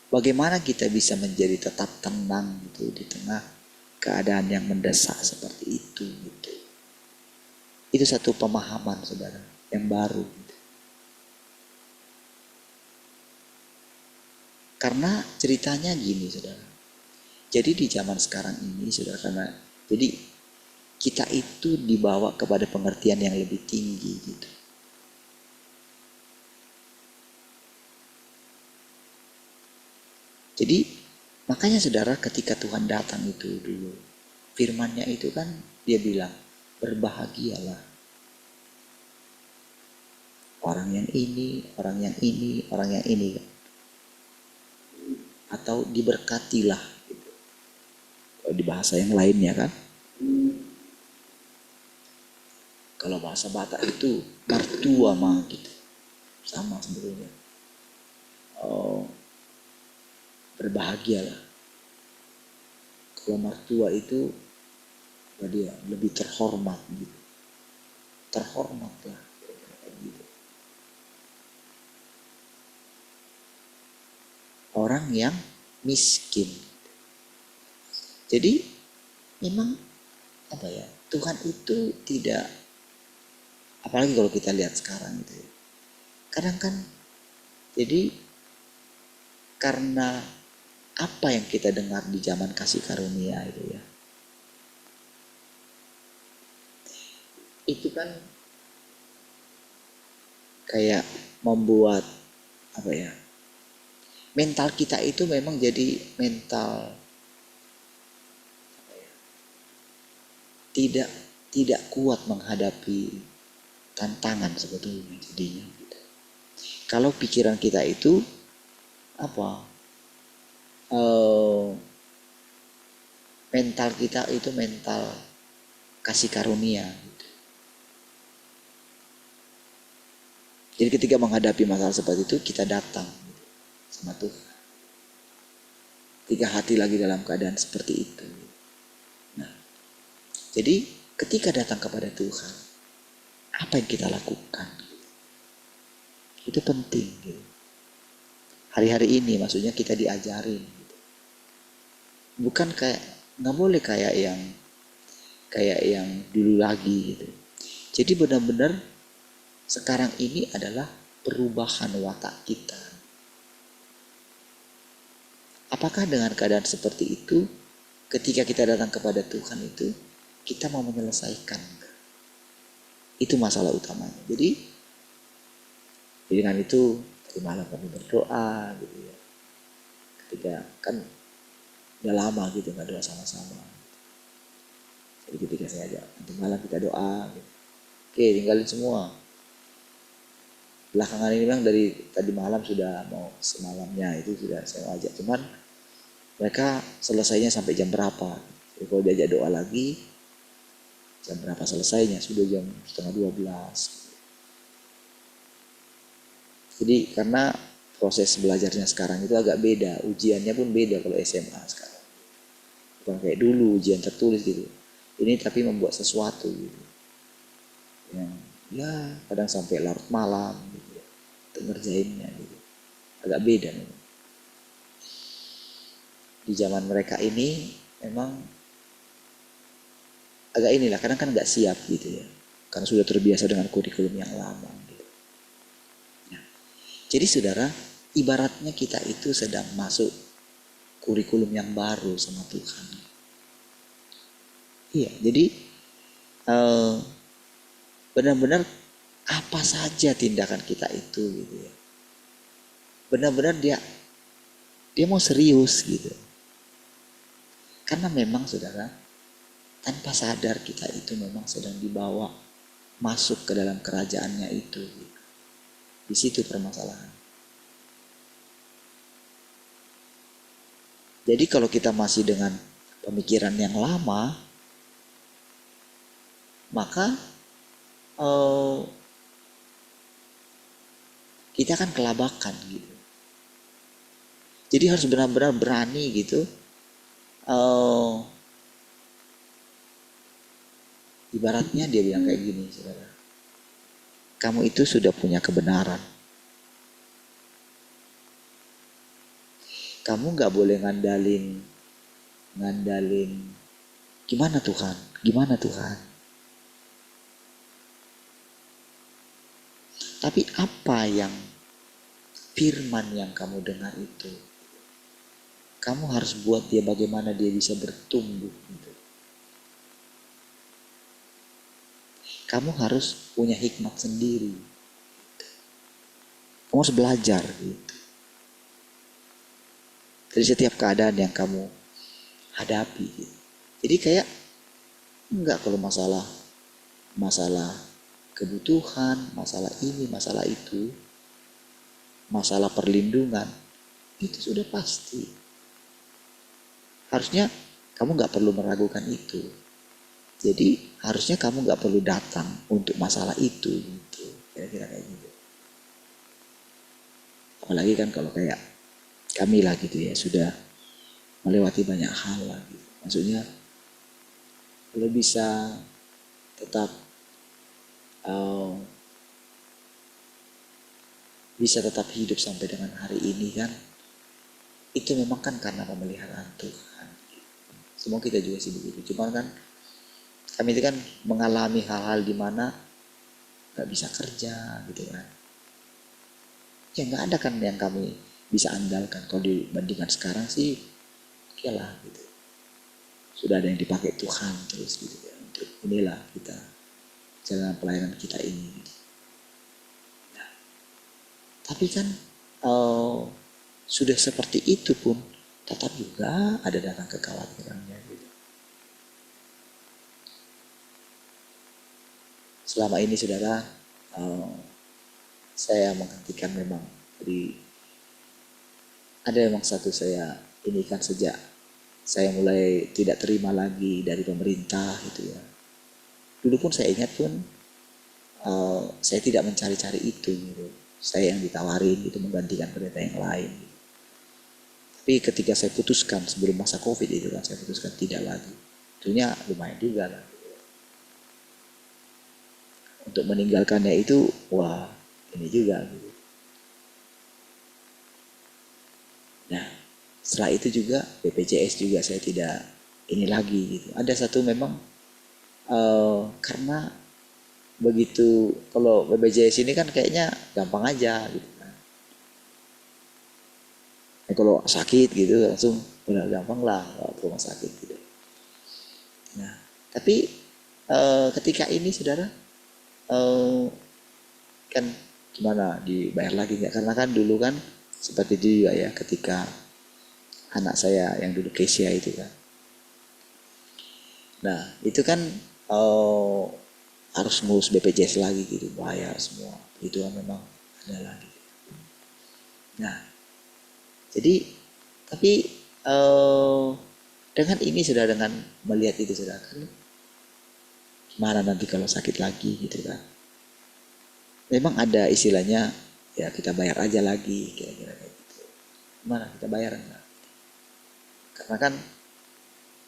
Bagaimana kita bisa menjadi tetap tenang gitu di tengah keadaan yang mendesak seperti itu gitu. Itu satu pemahaman saudara yang baru gitu. Karena ceritanya gini saudara. Jadi di zaman sekarang ini saudara, karena jadi kita itu dibawa kepada pengertian yang lebih tinggi gitu. Jadi makanya saudara, ketika Tuhan datang itu dulu, firman-Nya itu kan dia bilang, berbahagialah orang yang ini, orang yang ini, orang yang ini, atau diberkatilah gitu. Di bahasa yang lainnya kan, kalau bahasa Batak itu martua mah gitu, sama sebetulnya. Berbahagialah. Kalau mertua itu dia lebih terhormat gitu. terhormat lah. Orang yang miskin. Jadi memang apa ya, Tuhan itu tidak, apalagi kalau kita lihat sekarang itu ya, kadang kan jadi karena apa yang kita dengar di zaman kasih karunia itu ya, itu kan kayak membuat apa ya, mental kita itu memang jadi mental tidak tidak kuat menghadapi tantangan sebetulnya jadinya. Kalau pikiran kita itu apa, mental kita itu mental kasih karunia. Jadi ketika menghadapi masalah seperti itu kita datang sama Tuhan. Tiga hati lagi dalam keadaan seperti itu. Nah, jadi ketika datang kepada Tuhan, apa yang kita lakukan? Itu penting. Gitu. Hari-hari ini maksudnya kita diajarin. Gitu. Bukan kayak, nggak boleh kayak yang dulu lagi gitu. Jadi benar-benar sekarang ini adalah perubahan watak kita. Apakah dengan keadaan seperti itu, ketika kita datang kepada Tuhan itu, kita mau menyelesaikan? Itu masalah utamanya. Jadi dengan itu tadi malam kami berdoa gitu ya. Ketika kan udah lama gitu nggak doa sama-sama. Jadi ketika saya ajak nanti malam kita doa. Gitu. Oke, tinggalin semua. Belakangan ini memang dari tadi malam sudah mau semalamnya itu sudah saya ajak, cuman mereka selesainya sampai jam berapa. Jadi kalau diajak doa lagi jam berapa selesainya, sudah jam 11:30. Jadi karena proses belajarnya sekarang itu agak beda, ujiannya pun beda kalau SMA sekarang. Bukan kayak dulu ujian tertulis gitu. Ini tapi membuat sesuatu gitu. Yang ya kadang sampai larut malam gitu ya, untuk ngerjainnya gitu. Agak beda memang. Di zaman mereka ini memang agak inilah, kadang kan nggak siap gitu ya, karena sudah terbiasa dengan kurikulum yang lama gitu. Nah, jadi saudara, ibaratnya kita itu sedang masuk kurikulum yang baru sama Tuhan. Iya, jadi benar-benar apa saja tindakan kita itu gitu ya, benar-benar dia mau serius gitu. Karena memang saudara, tanpa sadar kita itu memang sedang dibawa masuk ke dalam kerajaannya itu. Di situ permasalahan. Jadi kalau kita masih dengan pemikiran yang lama, maka kita akan kelabakan gitu. Jadi harus benar-benar berani gitu. Ibaratnya dia bilang kayak gini, saudara. Kamu itu sudah punya kebenaran. Kamu nggak boleh ngandalin gimana Tuhan, gimana Tuhan. Tapi apa yang firman yang kamu dengar itu, kamu harus buat dia bagaimana dia bisa bertumbuh gitu. Kamu harus punya hikmat sendiri. Kamu harus belajar gitu. Dari setiap keadaan yang kamu hadapi gitu. Jadi kayak enggak kalau masalah kebutuhan, masalah ini, masalah itu, masalah perlindungan, itu sudah pasti. Harusnya kamu nggak perlu meragukan itu. Jadi harusnya kamu nggak perlu datang untuk masalah itu gitu. Kira-kira kayak gitu. Apalagi kan kalau kayak kami lah gitu ya, sudah melewati banyak hal lah gitu. Maksudnya kalau bisa tetap eh, bisa tetap hidup sampai dengan hari ini kan, itu memang kan karena pemeliharaan Tuhan. Semua kita juga sih begitu. Cuma kan kami itu kan mengalami hal-hal di mana nggak bisa kerja gitu kan. Ya nggak ada kan yang kami bisa andalkan. Kalau dibandingkan sekarang sih, oke lah gitu. Sudah ada yang dipakai Tuhan terus gitu ya. Untuk inilah kita jalan pelayanan kita ini. Gitu. Nah, tapi kan sudah seperti itu pun tetap juga ada datang kekhawatirannya gitu. Selama ini saudara, saya menghentikan memang di ada memang satu saya ini kan sejak saya mulai tidak terima lagi dari pemerintah gitu ya. Dulu pun saya ingat pun saya tidak mencari-cari itu gitu. Saya yang ditawarin gitu menggantikan pemerintah yang lain. Gitu. Tapi ketika saya putuskan sebelum masa COVID itu kan saya putuskan tidak lagi. Tentunya lumayan juga lah. Untuk meninggalkannya itu wah ini juga gitu. Nah setelah itu juga BPJS juga saya tidak ini lagi gitu. Ada satu memang karena begitu kalau BPJS ini kan kayaknya gampang aja gitu kan. Kalau sakit gitu langsung udah gampang lah ke rumah sakit gitu. Nah tapi ketika ini saudara kan gimana dibayar lagi nggak? Karena kan dulu kan seperti itu juga ya ketika anak saya yang dulu Kesia itu kan. Nah itu kan harus ngurus BPJS lagi gitu, bayar semua. Itu kan memang ada lagi. Nah jadi tapi dengan ini sudah dengan melihat itu sudah kan gimana nanti kalau sakit lagi gitu kan. Memang ada istilahnya ya kita bayar aja lagi kira-kira kayak gitu. Gimana kita bayar enggak? Karena kan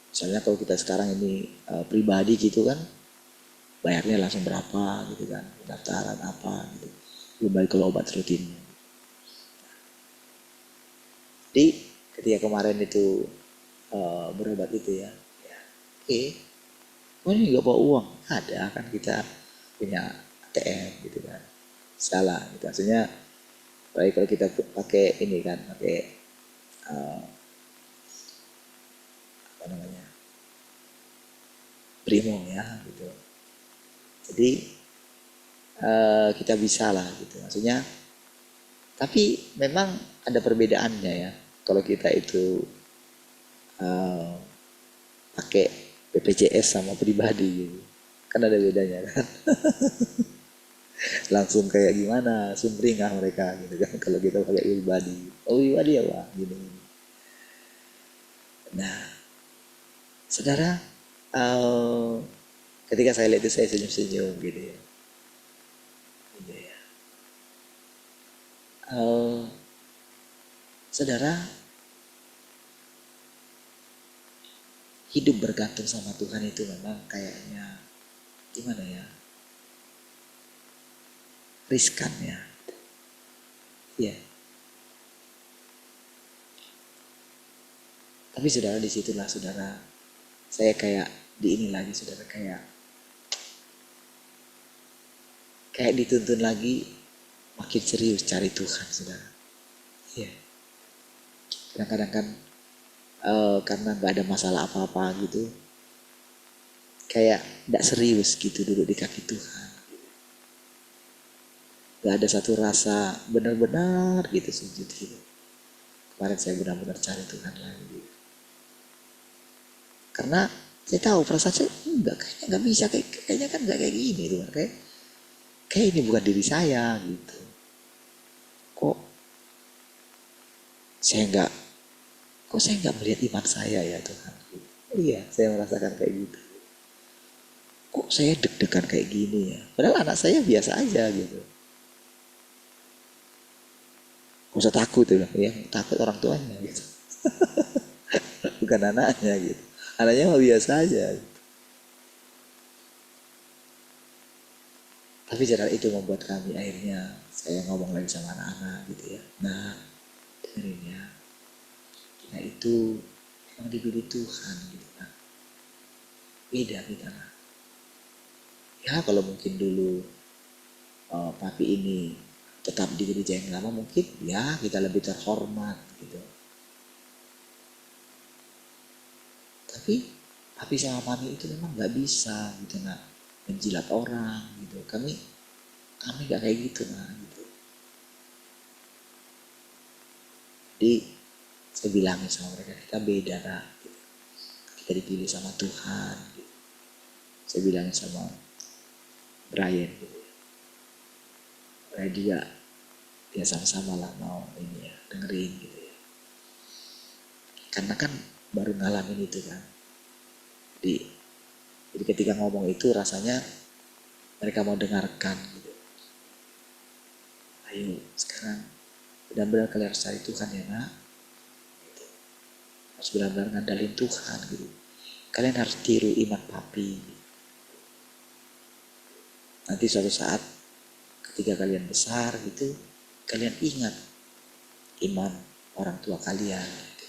misalnya kalau kita sekarang ini pribadi gitu kan bayarnya langsung berapa gitu kan, pendaftaran apa gitu. Belum balik kalau obat rutin. Jadi ketika kemarin itu berobat itu ya, oke, oh ini nggak bawa uang, ada kan kita punya ATM gitu kan, salah gitu. Maksudnya baik kalau kita pakai ini kan, pakai apa namanya, Primo ya gitu. Jadi kita bisa lah gitu, maksudnya. Tapi memang ada perbedaannya ya. Kalau kita itu pakai BPJS sama pribadi gitu. Kan ada bedanya kan. Langsung kayak gimana, sumringah mereka gitu kan. Kalau kita pakai pribadi. Oh pribadi ya Pak, gini. Nah, saudara, ketika saya lihat itu saya senyum-senyum gitu ya. Gitu ya. Saudara, hidup bergantung sama Tuhan itu memang kayaknya gimana ya, riskan ya. Iya. Tapi saudara disitulah saudara, saya kayak di ini lagi saudara kayak dituntun lagi makin serius cari Tuhan saudara. Iya. Kadang-kadang kan karena nggak ada masalah apa-apa gitu, kayak tidak serius gitu duduk di kaki Tuhan. Gak ada satu rasa benar-benar gitu sujud gitu. Kemarin saya benar-benar cari Tuhan lagi gitu. Karena saya tahu perasaan saya enggak, kayaknya nggak bisa, kayaknya kan nggak kayak gini Tuhan, kayak ini bukan diri saya gitu. Kok saya nggak melihat iman saya ya Tuhan. Iya, saya merasakan kayak gitu. Kok saya deg-degan kayak gini ya? Padahal anak saya biasa aja gitu. Gak usah takut ya, takut orang tuanya gitu. Bukan anaknya gitu. Anaknya mah biasa aja. Gitu. Tapi cara itu membuat kami akhirnya saya ngomong lagi sama anak-anak gitu ya. Nah, dengerin ya. Kita itu memang dipilih Tuhan gitu kan. Beda kita lah. Ya kalau mungkin dulu papi ini tetap di gereja yang lama mungkin ya kita lebih terhormat gitu. Tapi papi sama mami itu memang nggak bisa gitu nak menjilat orang gitu. Kami nggak kayak gitu nah gitu. Jadi saya bilangin sama mereka kita beda nak. Gitu. Kita dipilih sama Tuhan. Gitu. Saya bilangin sama Brian gitu. Brian juga ya sama-sama lah mau ini ya dengerin gitu ya. Karena kan baru ngalamin itu kan. Jadi ketika ngomong itu rasanya mereka mau dengarkan gitu. Ayo sekarang benar-benar kalian harus cari Tuhan ya nak. Gitu. Harus benar-benar ngandalin Tuhan gitu. Kalian harus tiru iman papi. Nanti suatu saat ketika kalian besar gitu, kalian ingat iman orang tua kalian. Gitu.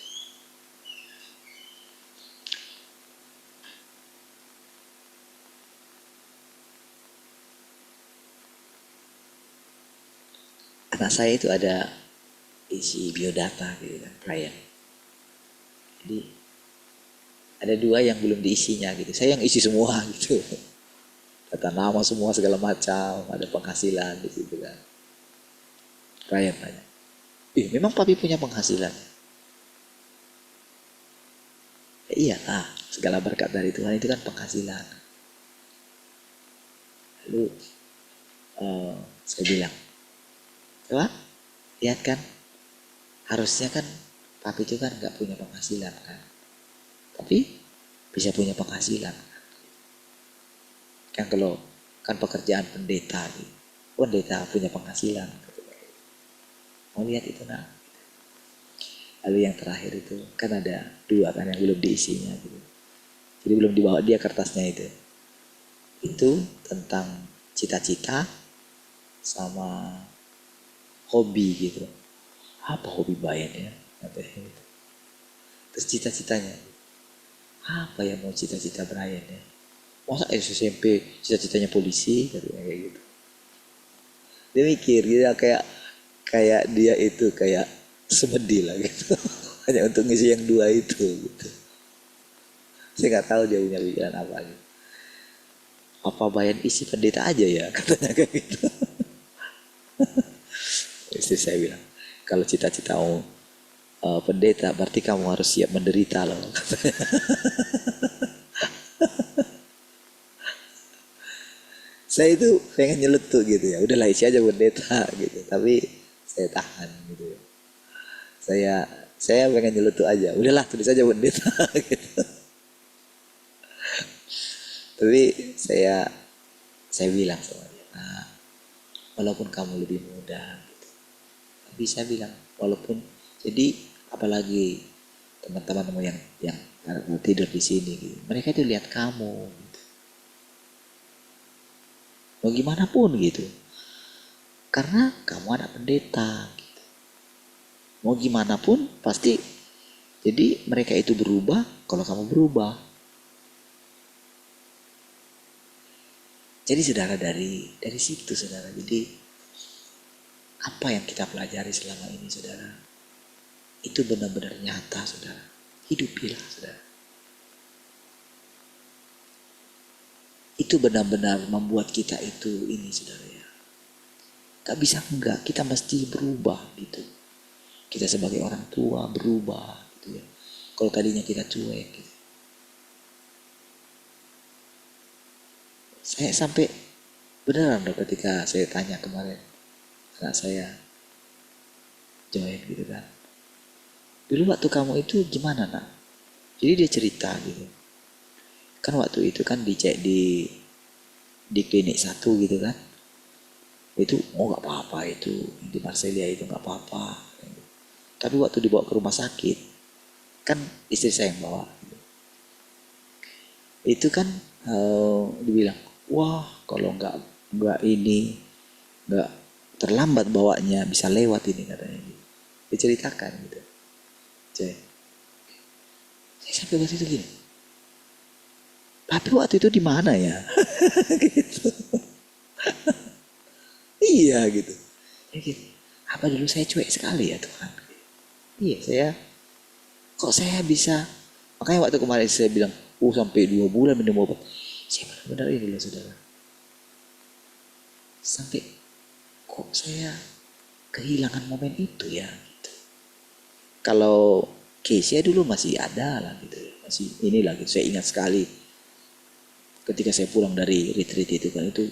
Anak saya itu ada isi biodata gitu kan, Brian. Jadi ada 2 yang belum diisinya gitu. Saya yang isi semua gitu. Data nama semua segala macam, ada penghasilan di situ kan. Brian tanya, memang papi punya penghasilan? Ya, iya lah, segala berkat dari Tuhan itu kan penghasilan. Lalu saya bilang, coba lihat kan, harusnya kan papi itu kan nggak punya penghasilan kan, tapi bisa punya penghasilan kan kalau kan pekerjaan pendeta gitu. Pendeta punya penghasilan gitu. Mau lihat itu nak. Lalu yang terakhir itu kan ada 2 kan yang belum diisinya gitu. Jadi belum dibawa dia kertasnya itu. Itu tentang cita-cita sama hobi gitu. Apa hobi Brian ya? Terus cita-citanya. Apa yang mau cita-cita Brian ya? Masa SMP cita-citanya polisi kayak gitu. Dia mikir dia kayak dia itu kayak semedi lah gitu. Hanya untuk ngisi yang 2 itu gitu. Saya nggak tahu dia punya pikiran apa gitu. Apa Brian isi pendeta aja ya katanya kayak gitu. Istri saya bilang kalau cita-citamu pendeta berarti kamu harus siap menderita loh katanya. Saya itu pengen nyeletuk gitu ya, udahlah isi aja pendeta gitu, tapi saya tahan gitu. Saya pengen nyeletuk aja, udahlah tulis aja pendeta gitu. Tapi saya bilang sama dia, nah, walaupun kamu lebih muda gitu, tapi saya bilang walaupun jadi apalagi teman-temanmu yang tidur di sini gitu, mereka itu lihat kamu gitu. Mau gimana pun gitu, karena kamu anak pendeta gitu. Mau gimana pun pasti jadi mereka itu berubah kalau kamu berubah. Jadi saudara dari situ saudara, jadi apa yang kita pelajari selama ini saudara, itu benar-benar nyata saudara, hidupilah saudara. Itu benar-benar membuat kita itu ini saudara ya. Gak bisa enggak, kita mesti berubah gitu. Kita sebagai orang tua berubah gitu ya. Kalau tadinya kita cuek gitu. Saya sampai beneran loh ketika saya tanya kemarin anak saya join gitu kan. Dulu waktu kamu itu gimana nak? Jadi dia cerita gitu. Kan waktu itu kan dicek di klinik 1 gitu kan. Itu gak apa-apa itu. Di Marselia itu gak apa-apa. Tapi waktu dibawa ke rumah sakit, kan istri saya yang bawa. Gitu. Itu kan dibilang, wah kalau nggak nggak terlambat bawanya, bisa lewat ini katanya. Diceritakan gitu. Saya sampai waktu itu gini, tapi waktu itu di mana ya? Gitu. Iya gitu. Ya gitu. Apa dulu saya cuek sekali ya Tuhan? Iya kok saya bisa, makanya waktu kemarin saya bilang, sampai 2 bulan minum obat. Saya benar-benar ini loh saudara. Sampai kok saya kehilangan momen itu ya gitu. Kalau case dulu masih ada lah gitu, masih inilah gitu. Saya ingat sekali ketika saya pulang dari retreat itu kan, itu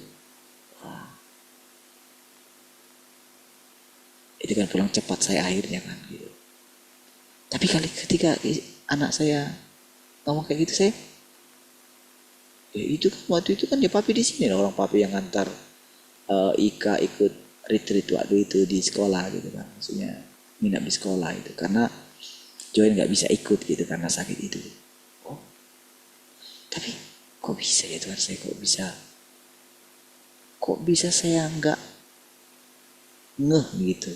kan pulang cepat saya akhirnya kan gitu. Tapi ketika anak saya ngomong kayak gitu, saya ya itu kan waktu itu kan dia papi di sini, orang papi yang ngantar Ika ikut retreat waktu itu di sekolah gitu kan, maksudnya nginap di sekolah itu karena Join nggak bisa ikut gitu karena sakit itu. Oh, tapi kok bisa ya Tuhan, saya kok bisa saya nggak ngeh gitu.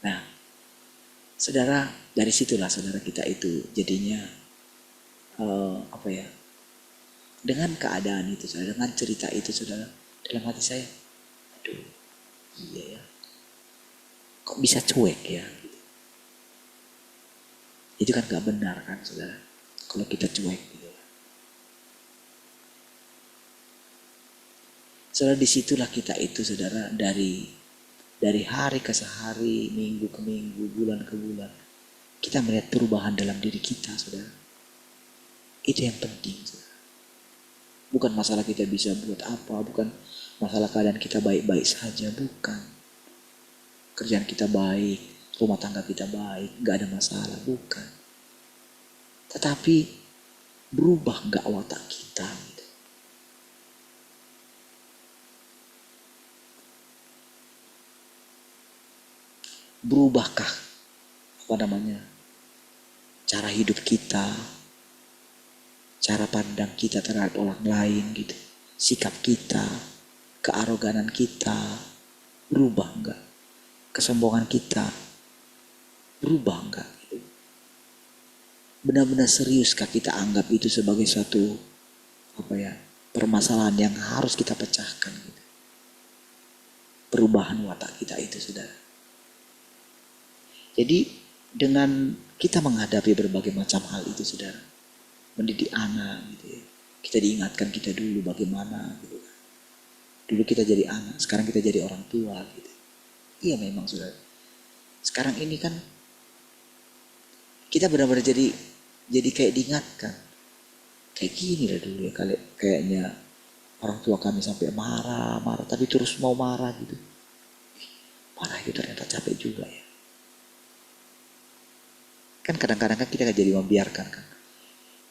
Nah, saudara, dari situlah saudara kita itu jadinya apa ya? Dengan keadaan itu, saudara, dengan cerita itu, saudara, dalam hati saya, aduh, iya ya, kok bisa cuek ya? Gitu. Itu kan nggak benar kan, saudara, kalau kita cuek gitu. Saudara, disitulah kita itu, saudara, dari hari ke hari, minggu ke minggu, bulan ke bulan, kita melihat perubahan dalam diri kita, saudara. Itu yang penting, saudara. Bukan masalah kita bisa buat apa, bukan masalah keadaan kita baik-baik saja, bukan. Kerjaan kita baik, rumah tangga kita baik, gak ada masalah, bukan. Tetapi berubah gak watak kita gitu. Berubahkah cara hidup kita, cara pandang kita terhadap orang lain gitu, sikap kita, kearoganan kita berubah enggak, kesombongan kita berubah enggak gitu. Benar-benar seriuskah kita anggap itu sebagai suatu permasalahan yang harus kita pecahkan gitu. Perubahan watak kita itu, saudara. Jadi dengan kita menghadapi berbagai macam hal itu, saudara, mendidik anak gitu ya, kita diingatkan kita dulu bagaimana gitu. Dulu kita jadi anak, sekarang kita jadi orang tua gitu. Iya memang, saudara. Sekarang ini kan kita benar-benar jadi kayak diingatkan. Kayak gini lah dulu ya, kayaknya orang tua kami sampai marah, tapi terus mau marah gitu. Marah itu ternyata capek juga ya. Kan kadang-kadang kan kita jadi membiarkan kan.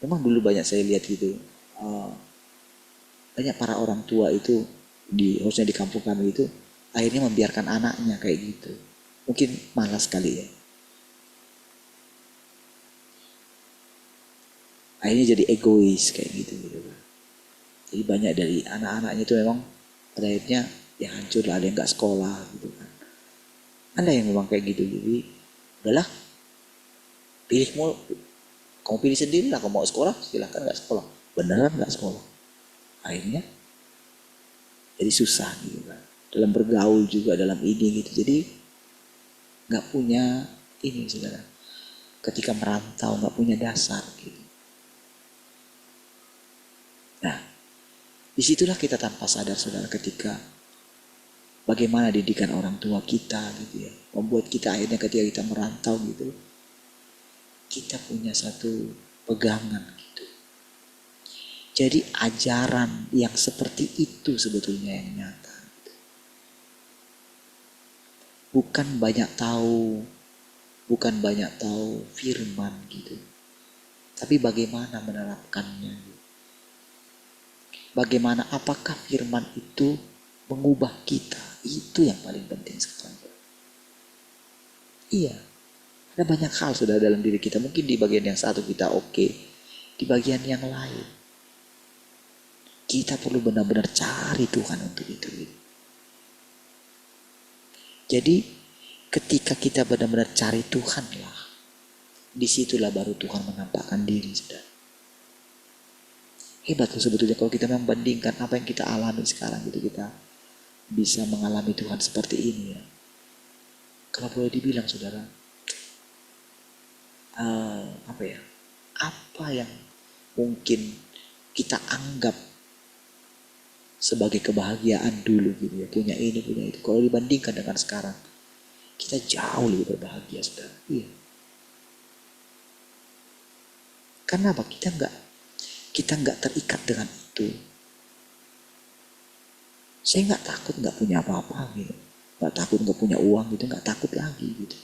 Memang dulu banyak saya lihat gitu, banyak para orang tua itu khususnya di kampung kami itu akhirnya membiarkan anaknya kayak gitu. Mungkin malas kali ya. Akhirnya jadi egois kayak gitu. Jadi banyak dari anak-anaknya itu memang pada akhirnya ya hancur lah, ada yang gak sekolah gitu kan. Ada yang memang kayak gitu, jadi udahlah, kamu pilih sendiri lah, kamu mau sekolah silahkan, gak sekolah, beneran gak sekolah. Akhirnya jadi susah gitu kan, dalam bergaul juga, dalam ini gitu, jadi gak punya ini, saudara, ketika merantau gak punya dasar gitu. Nah, disitulah kita tanpa sadar, saudara, ketika bagaimana didikan orang tua kita gitu ya, membuat kita akhirnya ketika kita merantau gitu, kita punya satu pegangan gitu. Jadi ajaran yang seperti itu sebetulnya yang nyata gitu. Bukan banyak tahu firman gitu, tapi bagaimana menerapkannya gitu. Bagaimana, apakah firman itu mengubah kita, itu yang paling penting sekarang. Iya, ada banyak hal sudah dalam diri kita, mungkin di bagian yang satu kita oke, di bagian yang lain Kita perlu benar-benar cari Tuhan untuk itu. Jadi ketika kita benar-benar cari Tuhan lah, disitulah baru Tuhan menampakkan diri, saudara. Hebat tuh sebetulnya kalau kita membandingkan apa yang kita alami sekarang gitu, kita bisa mengalami Tuhan seperti ini ya. Kalau boleh dibilang saudara, apa yang mungkin kita anggap sebagai kebahagiaan dulu gitu ya, punya ini punya itu, kalau dibandingkan dengan sekarang, kita jauh lebih berbahagia saudara. Iya. Karena apa? Kita nggak terikat dengan itu. Saya nggak takut nggak punya apa-apa gitu, nggak takut nggak punya uang gitu, nggak takut lagi gitu.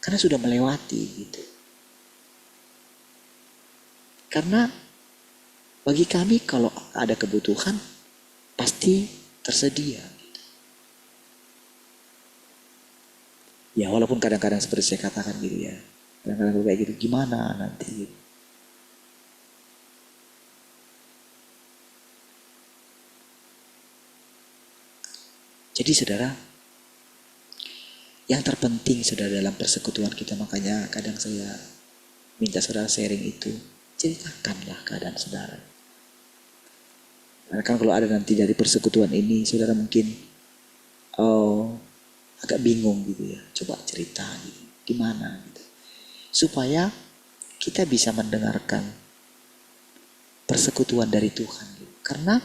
Karena sudah melewati gitu. Karena bagi kami kalau ada kebutuhan pasti tersedia. Gitu. Ya walaupun kadang-kadang seperti saya katakan gitu ya, kadang-kadang kayak gitu gimana nanti gitu. Jadi saudara, yang terpenting saudara dalam persekutuan kita, makanya kadang saya minta saudara sharing itu, ceritakanlah keadaan saudara. Karena kan kalau ada nanti dari persekutuan ini, saudara mungkin agak bingung gitu ya, coba cerita gitu, gimana gitu. Supaya kita bisa mendengarkan persekutuan dari Tuhan gitu. Karena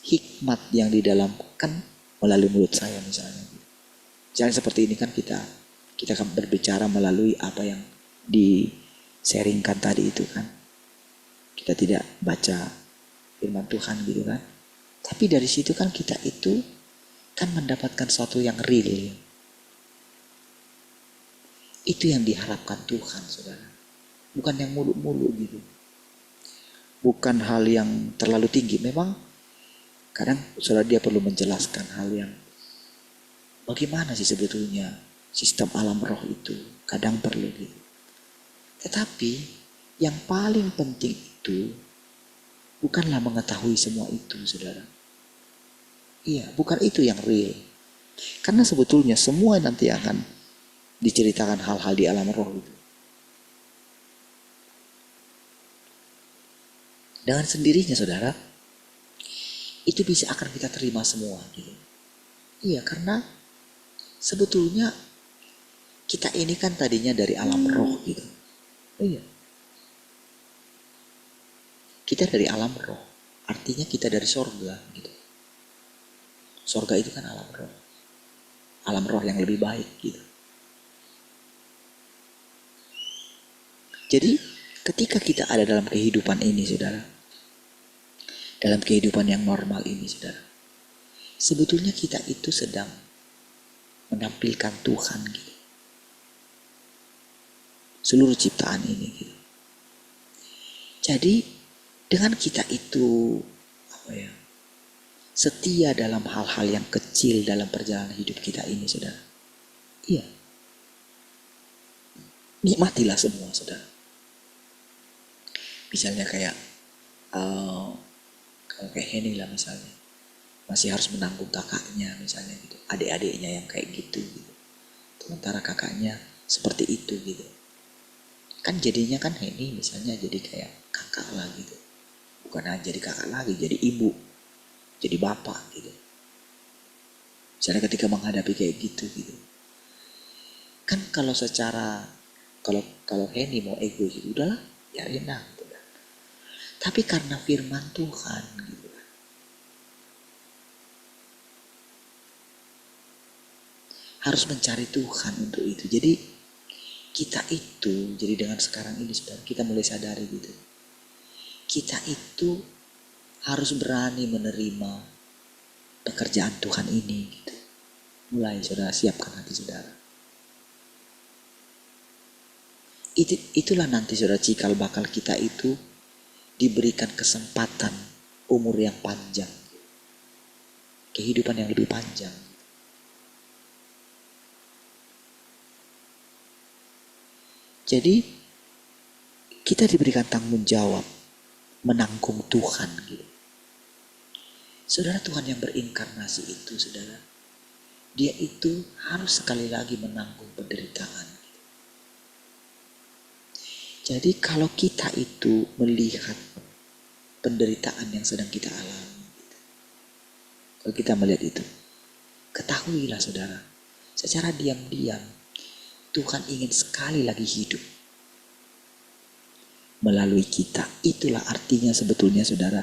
hikmat yang di dalam kan melalui mulut saya misalnya. Misalnya seperti ini kan kita akan berbicara melalui apa yang di-sharingkan tadi itu kan. Kita tidak baca firman Tuhan gitu kan. Tapi dari situ kan kita itu kan mendapatkan sesuatu yang real. Itu yang diharapkan Tuhan, saudara. Bukan yang mulu-mulu gitu. Bukan hal yang terlalu tinggi. Memang kadang saudara dia perlu menjelaskan hal yang bagaimana sih sebetulnya sistem alam roh itu. Kadang perlu gitu. Tetapi yang paling penting itu bukanlah mengetahui semua itu, saudara. Iya, bukan itu yang real. Karena sebetulnya semua nanti akan diceritakan hal-hal di alam roh itu. Dengan sendirinya, saudara, itu bisa akan kita terima semua gitu. Iya, karena sebetulnya kita ini kan tadinya dari alam roh gitu. Iya. Kita dari alam roh, artinya kita dari sorga gitu. Sorga itu kan alam roh. Alam roh yang lebih baik gitu. Jadi ketika kita ada dalam kehidupan ini, saudara, dalam kehidupan yang normal ini, saudara, sebetulnya kita itu sedang menampilkan Tuhan gitu. Seluruh ciptaan ini gitu. Jadi dengan kita itu setia dalam hal-hal yang kecil dalam perjalanan hidup kita ini, saudara. Iya. Nikmatilah semua, saudara. Misalnya kayak kalau kayak Henny lah misalnya, masih harus menanggung kakaknya misalnya gitu, adik-adiknya yang kayak gitu. Sementara kakaknya seperti itu gitu. Kan jadinya kan Henny misalnya jadi kayak kakak lah gitu. Bukan hanya jadi kakak lagi, jadi ibu, jadi bapak gitu. Misalnya ketika menghadapi kayak gitu. Kan kalau secara kalau Henny mau egois, udahlah, biarin lah gitu. Tapi karena firman Tuhan gitu, harus mencari Tuhan untuk itu. Jadi kita itu, jadi dengan sekarang ini saudara, kita mulai sadari gitu. Kita itu harus berani menerima pekerjaan Tuhan ini gitu. Mulai saudara siapkan hati saudara. Itulah nanti saudara cikal bakal kita itu diberikan kesempatan umur yang panjang, kehidupan yang lebih panjang. Jadi kita diberikan tanggung jawab menanggung Tuhan gitu. Saudara, Tuhan yang berinkarnasi itu, saudara, dia itu harus sekali lagi menanggung penderitaan. Jadi kalau kita itu melihat penderitaan yang sedang kita alami, kalau kita melihat itu, ketahuilah saudara, secara diam-diam Tuhan ingin sekali lagi hidup melalui kita. Itulah artinya sebetulnya saudara,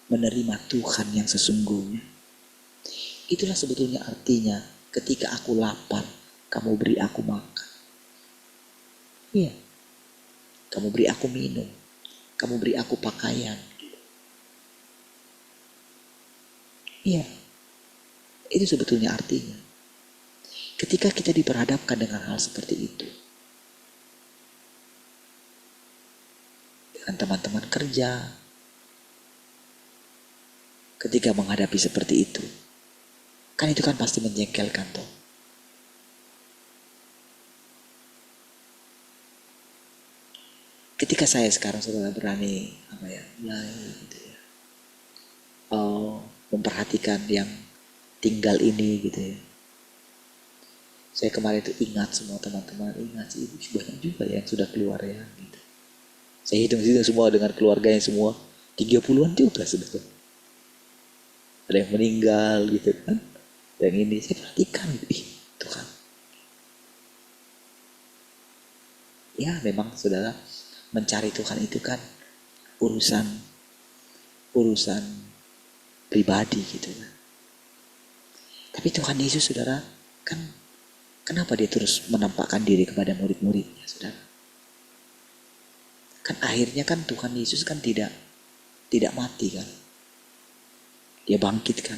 menerima Tuhan yang sesungguhnya. Itulah sebetulnya artinya ketika aku lapar, kamu beri aku makan. Iya. Kamu beri aku minum. Kamu beri aku pakaian. Iya. Itu sebetulnya artinya. Ketika kita diperhadapkan dengan hal seperti itu, dengan teman-teman kerja, ketika menghadapi seperti itu, kan itu kan pasti menjengkelkan toh. Ketika saya sekarang sudah berani mulai gitu ya, memperhatikan yang tinggal ini gitu ya. Saya kemarin itu ingat semua teman-teman, ingat sih banyak juga yang sudah keluar ya gitu. Saya hitung semua dengan keluarganya semua 30-an juga sebetulnya. Ada yang meninggal gitu kan. Yang ini saya perhatikan, Tuhan. Ya memang saudara, mencari Tuhan itu kan urusan pribadi gitu kan. Tapi Tuhan Yesus saudara, kan kenapa dia terus menampakkan diri kepada murid-muridnya saudara? Kan akhirnya kan Tuhan Yesus kan tidak mati kan. Dia bangkit kan.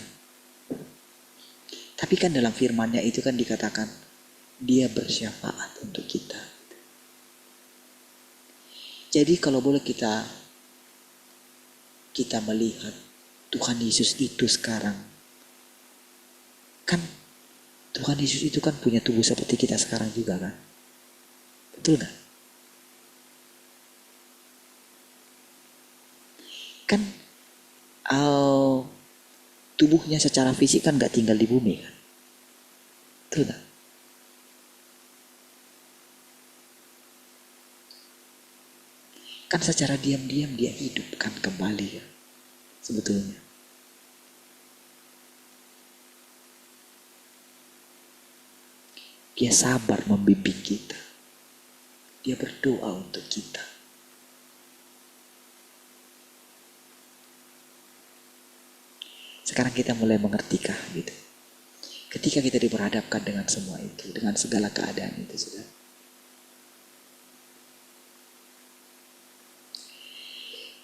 Tapi kan dalam firman-Nya itu kan dikatakan dia bersyafaat untuk kita. Jadi kalau boleh kita melihat Tuhan Yesus itu sekarang, kan Tuhan Yesus itu kan punya tubuh seperti kita sekarang juga kan. Betul gak? Kan tubuhnya secara fisik kan gak tinggal di bumi kan. Betul gak? Kan secara diam-diam dia hidupkan kembali ya, sebetulnya. Dia sabar membimbing kita. Dia berdoa untuk kita. Sekarang kita mulai mengertikah gitu. Ketika kita diperhadapkan dengan semua itu, dengan segala keadaan itu saudara.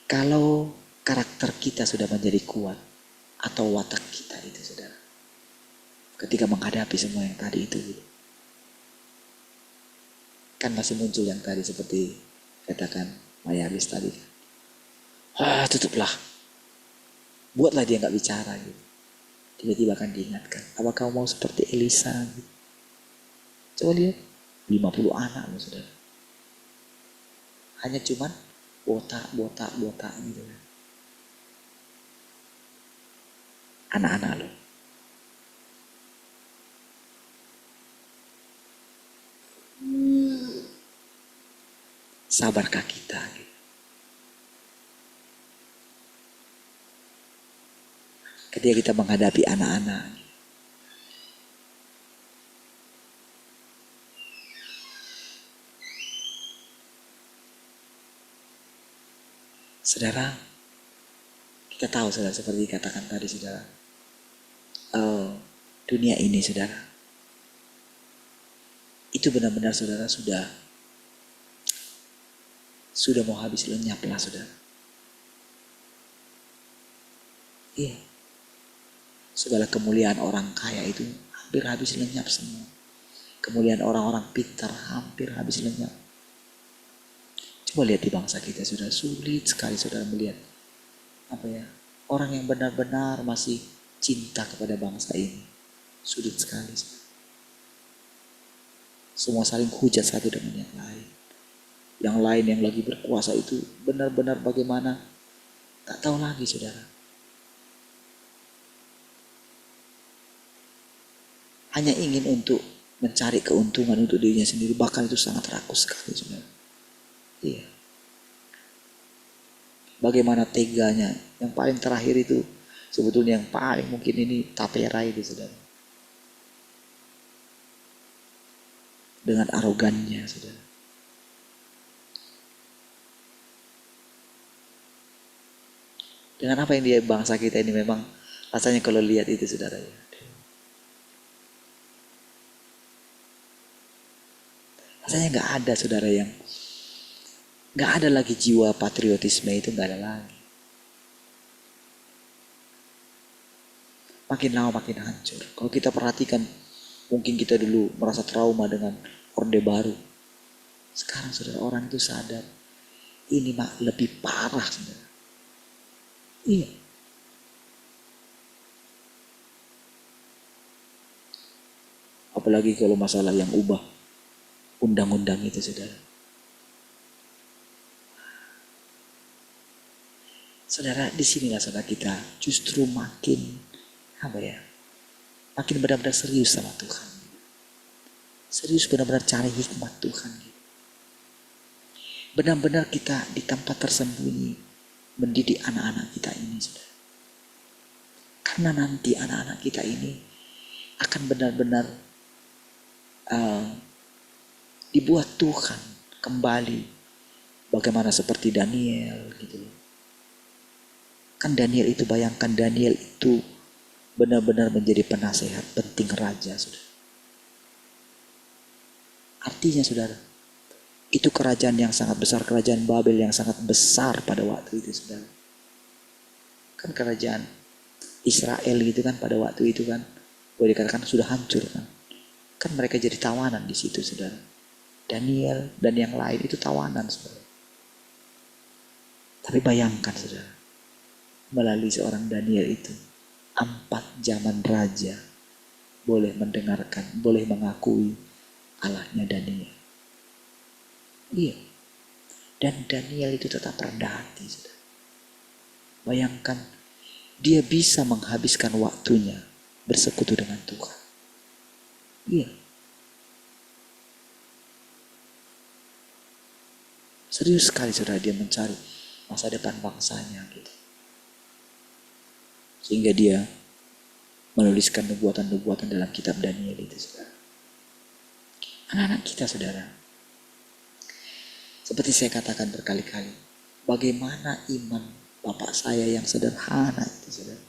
Kalau karakter kita sudah menjadi kuat, atau watak kita itu saudara, ketika menghadapi semua yang tadi itu, kan masih muncul yang tadi seperti katakan Maya habis tadi. Tutuplah. Buatlah dia gak bicara gitu. Tiba-tiba akan diingatkan, apa kamu mau seperti Elisa gitu. Coba lihat, 50 anak loh saudara. Hanya cuman botak gitu kan. Anak-anak loh. Sabarkah kita gitu. Ketika kita menghadapi anak-anak, saudara, kita tahu saudara, seperti dikatakan tadi saudara, dunia ini saudara, itu benar-benar saudara sudah mau habis lenyap lah saudara. Iya. Segala kemuliaan orang kaya itu hampir habis lenyap semua. Kemuliaan orang-orang pintar hampir habis lenyap. Coba lihat di bangsa kita sudah sulit sekali saudara melihat orang yang benar-benar masih cinta kepada bangsa ini. Sulit sekali saudara. Semua saling hujat satu dengan yang lain. Yang lain yang lagi berkuasa itu benar-benar bagaimana? Tak tahu lagi saudara. Hanya ingin untuk mencari keuntungan untuk dirinya sendiri. Bahkan itu sangat rakus sekali saudara. Iya. Bagaimana teganya. Yang paling terakhir itu sebetulnya yang paling mungkin ini tapera itu saudara. Dengan arogannya saudara. Dengan apa yang dia bangsa kita ini memang rasanya kalau lihat itu saudara ya. Rasanya nggak ada saudara yang nggak ada lagi jiwa patriotisme itu nggak ada lagi. Makin lama makin hancur. Kalau kita perhatikan mungkin kita dulu merasa trauma dengan Orde Baru. Sekarang saudara orang itu sadar ini mak lebih parah saudara. Iya. Apalagi kalau masalah yang ubah undang-undang itu saudara. Saudara, disinilah saudara kita justru makin makin benar-benar serius sama Tuhan. Serius benar-benar cari hikmat Tuhan. Benar-benar kita di tempat tersembunyi mendidik anak-anak kita ini saudara. Karena nanti anak-anak kita ini akan benar-benar dibuat Tuhan kembali bagaimana seperti Daniel gitu. Kan Daniel itu, bayangkan Daniel itu benar-benar menjadi penasehat penting raja saudara. Artinya saudara, itu kerajaan yang sangat besar, kerajaan Babel yang sangat besar pada waktu itu saudara. Kan kerajaan Israel gitu kan pada waktu itu kan boleh dikatakan sudah hancur kan. Kan mereka jadi tawanan di situ saudara. Daniel dan yang lain itu tawanan saudara. Tapi bayangkan saudara, melalui seorang Daniel itu 4 zaman raja boleh mendengarkan, boleh mengakui Allahnya Daniel. Iya. Dan Daniel itu tetap rendah hati saudara. Bayangkan dia bisa menghabiskan waktunya bersekutu dengan Tuhan. Iya. Serius sekali saudara dia mencari masa depan bangsanya gitu. Sehingga dia menuliskan nubuatan-nubuatan dalam kitab Daniel itu saudara. Anak-anak kita saudara. Seperti saya katakan berkali-kali. Bagaimana iman bapak saya yang sederhana itu saudara.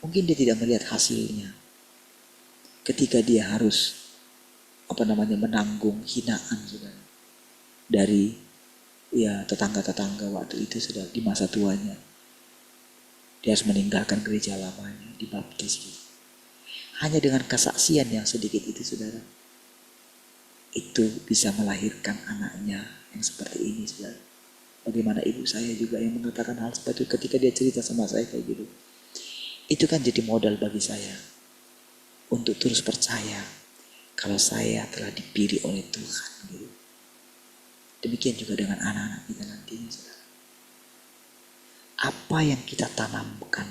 Mungkin dia tidak melihat hasilnya. Ketika dia harus menanggung hinaan saudara. Dari tetangga-tetangga waktu itu sudah di masa tuanya. Dia harus meninggalkan gereja lamanya, dibaptis gitu. Hanya dengan kesaksian yang sedikit itu saudara, itu bisa melahirkan anaknya yang seperti ini saudara. Bagaimana ibu saya juga yang mengatakan hal seperti itu ketika dia cerita sama saya kayak gitu. Itu kan jadi modal bagi saya untuk terus percaya kalau saya telah dipilih oleh Tuhan gitu. Demikian juga dengan anak-anak kita nantinya saudara. Apa yang kita tanamkan,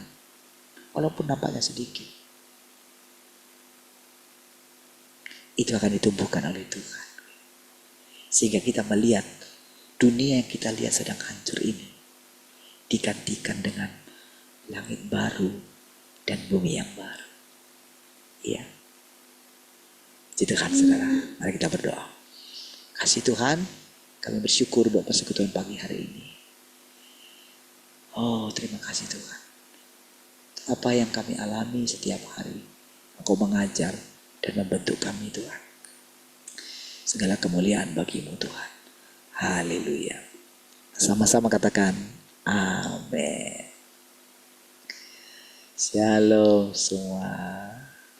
walaupun nampaknya sedikit, itu akan ditumbuhkan oleh Tuhan. Sehingga kita melihat dunia yang kita lihat sedang hancur ini digantikan dengan langit baru dan bumi yang baru. Iya. Itu kan saudara. Mari kita berdoa. Kasih Tuhan, kami bersyukur buat persekutuan pagi hari ini. Oh, terima kasih Tuhan. Apa yang kami alami setiap hari, Engkau mengajar dan membentuk kami Tuhan. Segala kemuliaan bagimu Tuhan. Haleluya. Sama-sama katakan amin. Shalom semua.